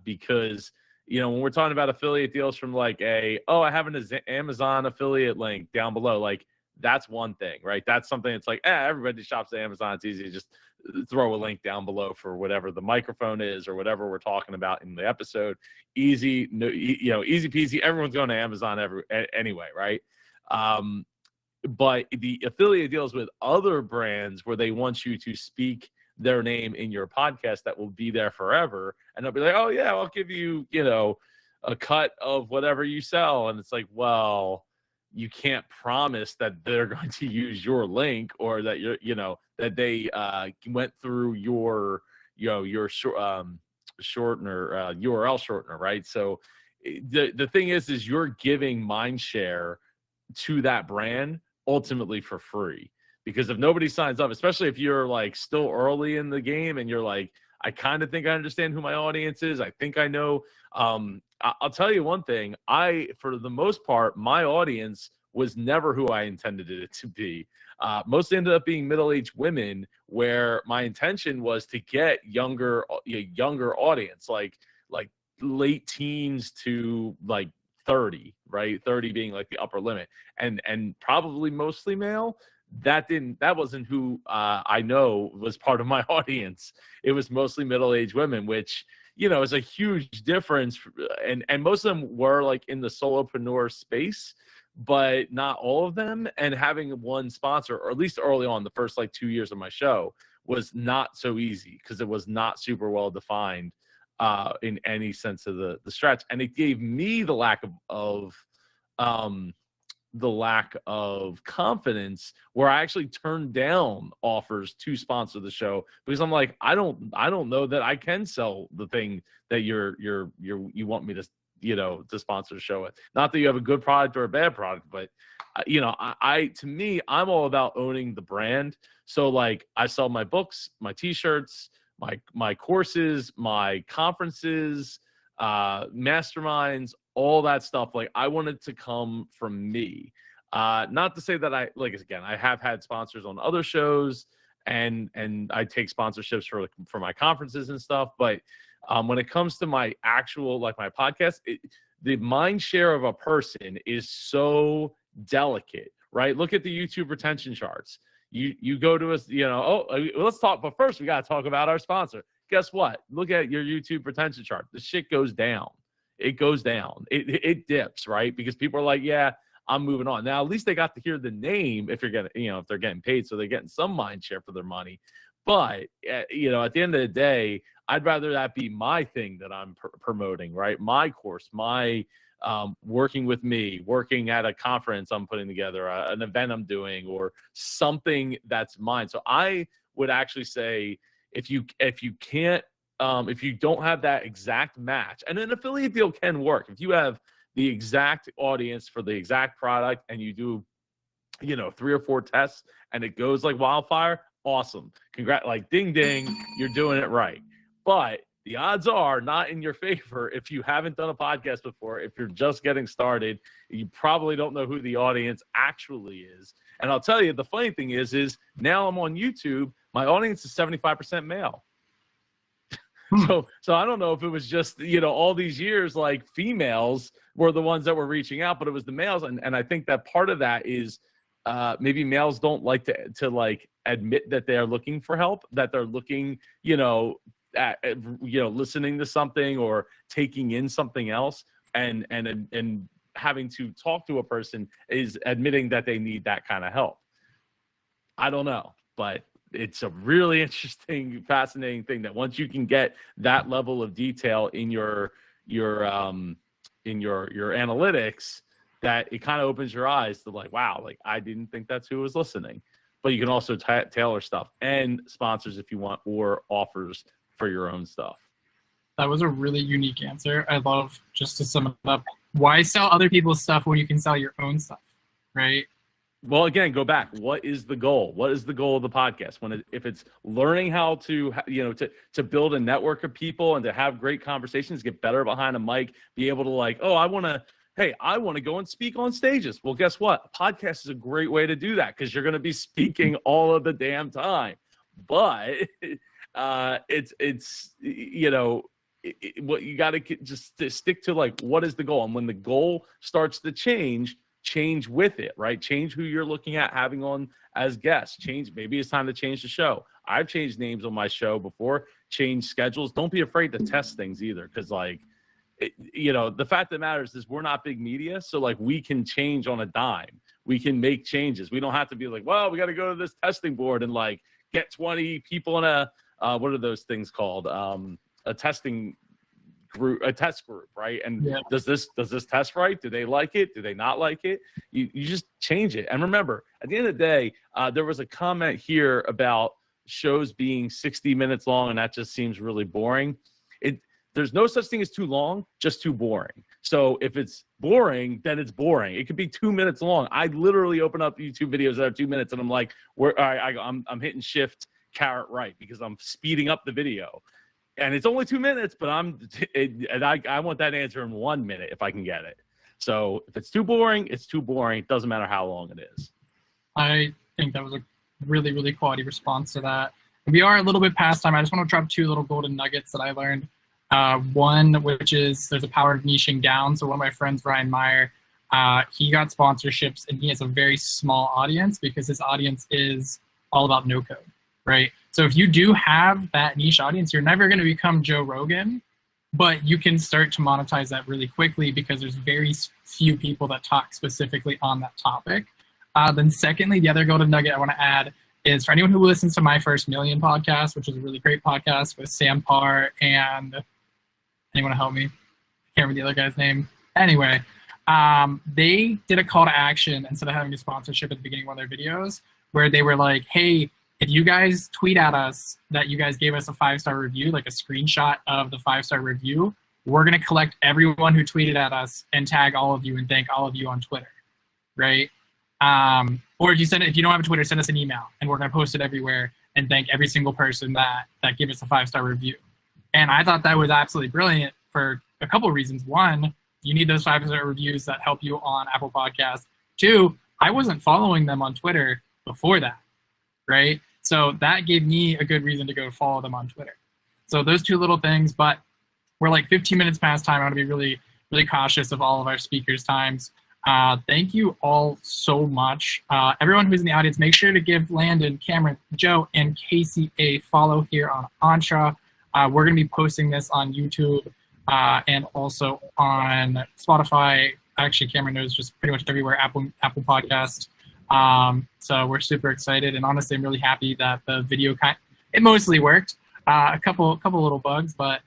because when we're talking about affiliate deals from like I have an Amazon affiliate link down below, like that's one thing, right? That's something that's like, everybody shops at Amazon. It's easy to just throw a link down below for whatever the microphone is or whatever we're talking about in the episode. Easy, easy peasy. Everyone's going to Amazon anyway, right? but the affiliate deals with other brands where they want you to speak their name in your podcast that will be there forever. And they'll be like, oh yeah, I'll give you, a cut of whatever you sell. And it's like, well, you can't promise that they're going to use your link or that that they went through your shortener, URL shortener, right? So the thing is you're giving mind share to that brand ultimately for free, because if nobody signs up, especially if you're like still early in the game and you're like, I kind of think I understand who my audience is, I think I know. I'll tell you one thing, for the most part, my audience was never who I intended it to be. Mostly ended up being middle-aged women, where my intention was to get younger audience, like late teens to like 30, right? 30 being like the upper limit, and probably mostly male. That wasn't who I know was part of my audience. It was mostly middle-aged women, which is a huge difference. And most of them were like in the solopreneur space, but not all of them. And having one sponsor, or at least early on, the first like 2 years of my show, was not so easy because it was not super well defined in any sense of the stretch. And it gave me the lack of confidence, where I actually turned down offers to sponsor the show, because I'm like, I don't know that I can sell the thing that you want me to to sponsor the show with. Not that you have a good product or a bad product, but to me, I'm all about owning the brand. So like, I sell my books, my t-shirts, my courses, my conferences, masterminds, all that stuff. Like, I want it to come from me. Not to say that I have had sponsors on other shows, and I take sponsorships for my conferences and stuff. But when it comes to my actual, like my podcast, the mind share of a person is so delicate, right? Look at the YouTube retention charts. You go to us, let's talk. But first, we got to talk about our sponsor. Guess what? Look at your YouTube retention chart. The shit goes down. It goes down. It dips, right? Because people are like, yeah, I'm moving on. Now, at least they got to hear the name if you're getting, if they're getting paid, so they're getting some mind share for their money. But, at the end of the day, I'd rather that be my thing that I'm promoting, right? My course, my working with me, working at a conference I'm putting together, an event I'm doing, or something that's mine. So I would actually say, if you can't, if you don't have that exact match, and an affiliate deal can work. If you have the exact audience for the exact product, and you do, 3 or 4 tests, and it goes like wildfire, awesome. Congrats, like ding, ding, you're doing it right. But the odds are not in your favor if you haven't done a podcast before. If you're just getting started, you probably don't know who the audience actually is. And I'll tell you, the funny thing is now I'm on YouTube, my audience is 75% male. So I don't know if it was just, all these years, like females were the ones that were reaching out, but it was the males. And I think that part of that is maybe males don't like to like admit that they're looking for help, that they're looking, at listening to something or taking in something else, and having to talk to a person is admitting that they need that kind of help. I don't know, but it's a really interesting, fascinating thing that once you can get that level of detail in your analytics, that it kind of opens your eyes to like, wow, like I didn't think that's who was listening. But you can also tailor stuff and sponsors if you want, or offers for your own stuff. That was a really unique answer. I love, just to sum it up, why sell other people's stuff when you can sell your own stuff, right? Well, again, go back. What is the goal? What is the goal of the podcast? If it's learning how to, to build a network of people and to have great conversations, get better behind a mic, be able to like, oh, I want to go and speak on stages. Well, guess what? A podcast is a great way to do that, because you're going to be speaking all of the damn time. But what you got to just stick to, like, what is the goal? And when the goal starts to change with it, right? Change who you're looking at having on as guests. Maybe it's time to change the show. I've changed names on my show before, changed schedules. Don't be afraid to test things either, because like, the fact that matters is we're not big media, so like we can change on a dime. we can make changes. We don't have to be like, well, we got to go to this testing board and like get 20 people in a what are those things called? A testing group, a test group, right? And does this test right? Do they like it? Do they not like it? You just change it. And remember, at the end of the day, there was a comment here about shows being 60 minutes long, and that just seems really boring. There's no such thing as too long, just too boring. So if it's boring, then it's boring. It could be 2 minutes long. I literally open up YouTube videos that are 2 minutes, and I'm like, I'm hitting shift caret right because I'm speeding up the video. And it's only 2 minutes, but I want that answer in 1 minute if I can get it. So if it's too boring, it's too boring. It doesn't matter how long it is. I think that was a really, really quality response to that. We are a little bit past time. I just want to drop 2 little golden nuggets that I learned. One, which is there's a power of niching down. So one of my friends, Ryan Meyer, he got sponsorships, and he has a very small audience because his audience is all about no code, right? So if you do have that niche audience, you're never going to become Joe Rogan, but you can start to monetize that really quickly because there's very few people that talk specifically on that topic. Then secondly, the other golden nugget I want to add is for anyone who listens to My First Million podcast, which is a really great podcast with Sam Parr and anyone to help me? I can't remember the other guy's name. Anyway, they did a call to action instead of having a sponsorship at the beginning of one of their videos where they were like, hey, if you guys tweet at us that you guys gave us a 5-star review, like a screenshot of the 5-star review, we're going to collect everyone who tweeted at us and tag all of you and thank all of you on Twitter, right? Or if you don't have a Twitter, send us an email and we're going to post it everywhere and thank every single person that gave us a 5-star review. And I thought that was absolutely brilliant for a couple of reasons. One, you need those 5-star reviews that help you on Apple Podcasts. 2, I wasn't following them on Twitter before that, right? So that gave me a good reason to go follow them on Twitter. So those 2 little things, but we're like 15 minutes past time. I want to be really, really cautious of all of our speakers' times. Thank you all so much. Everyone who's in the audience, make sure to give Landon, Cameron, Joe, and Casey a follow here on Entre. We're going to be posting this on YouTube and also on Spotify. Actually, Cameron knows just pretty much everywhere, Apple Podcast. So we're super excited, and honestly, I'm really happy that the video it mostly worked. A couple little bugs, but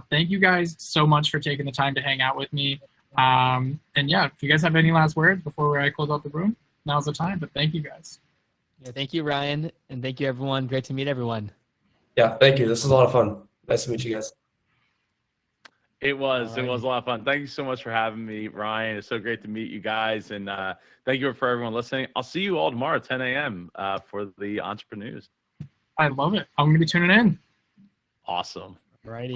thank you guys so much for taking the time to hang out with me. And yeah, if you guys have any last words before I close out the room, now's the time. But thank you guys. Yeah, thank you, Ryan, and thank you, everyone. Great to meet everyone. Yeah, thank you. This was a lot of fun. Nice to meet you guys. It was a lot of fun. Thank you so much for having me, Ryan. It's so great to meet you guys, and thank you for everyone listening. I'll see you all tomorrow at 10 a.m. For the Entrepreneurs. I love it. I'm going to be tuning in. Awesome. Alrighty,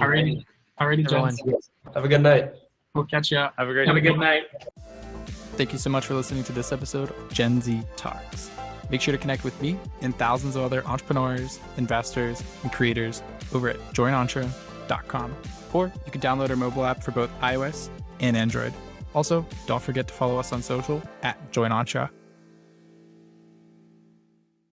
Jen. Have a good night. We'll catch you up. Have a good night. Thank you so much for listening to this episode of GenZ Talks. Make sure to connect with me and thousands of other entrepreneurs, investors, and creators over at joinentre.com. Or you can download our mobile app for both iOS and Android. Also, don't forget to follow us on social at joinentre.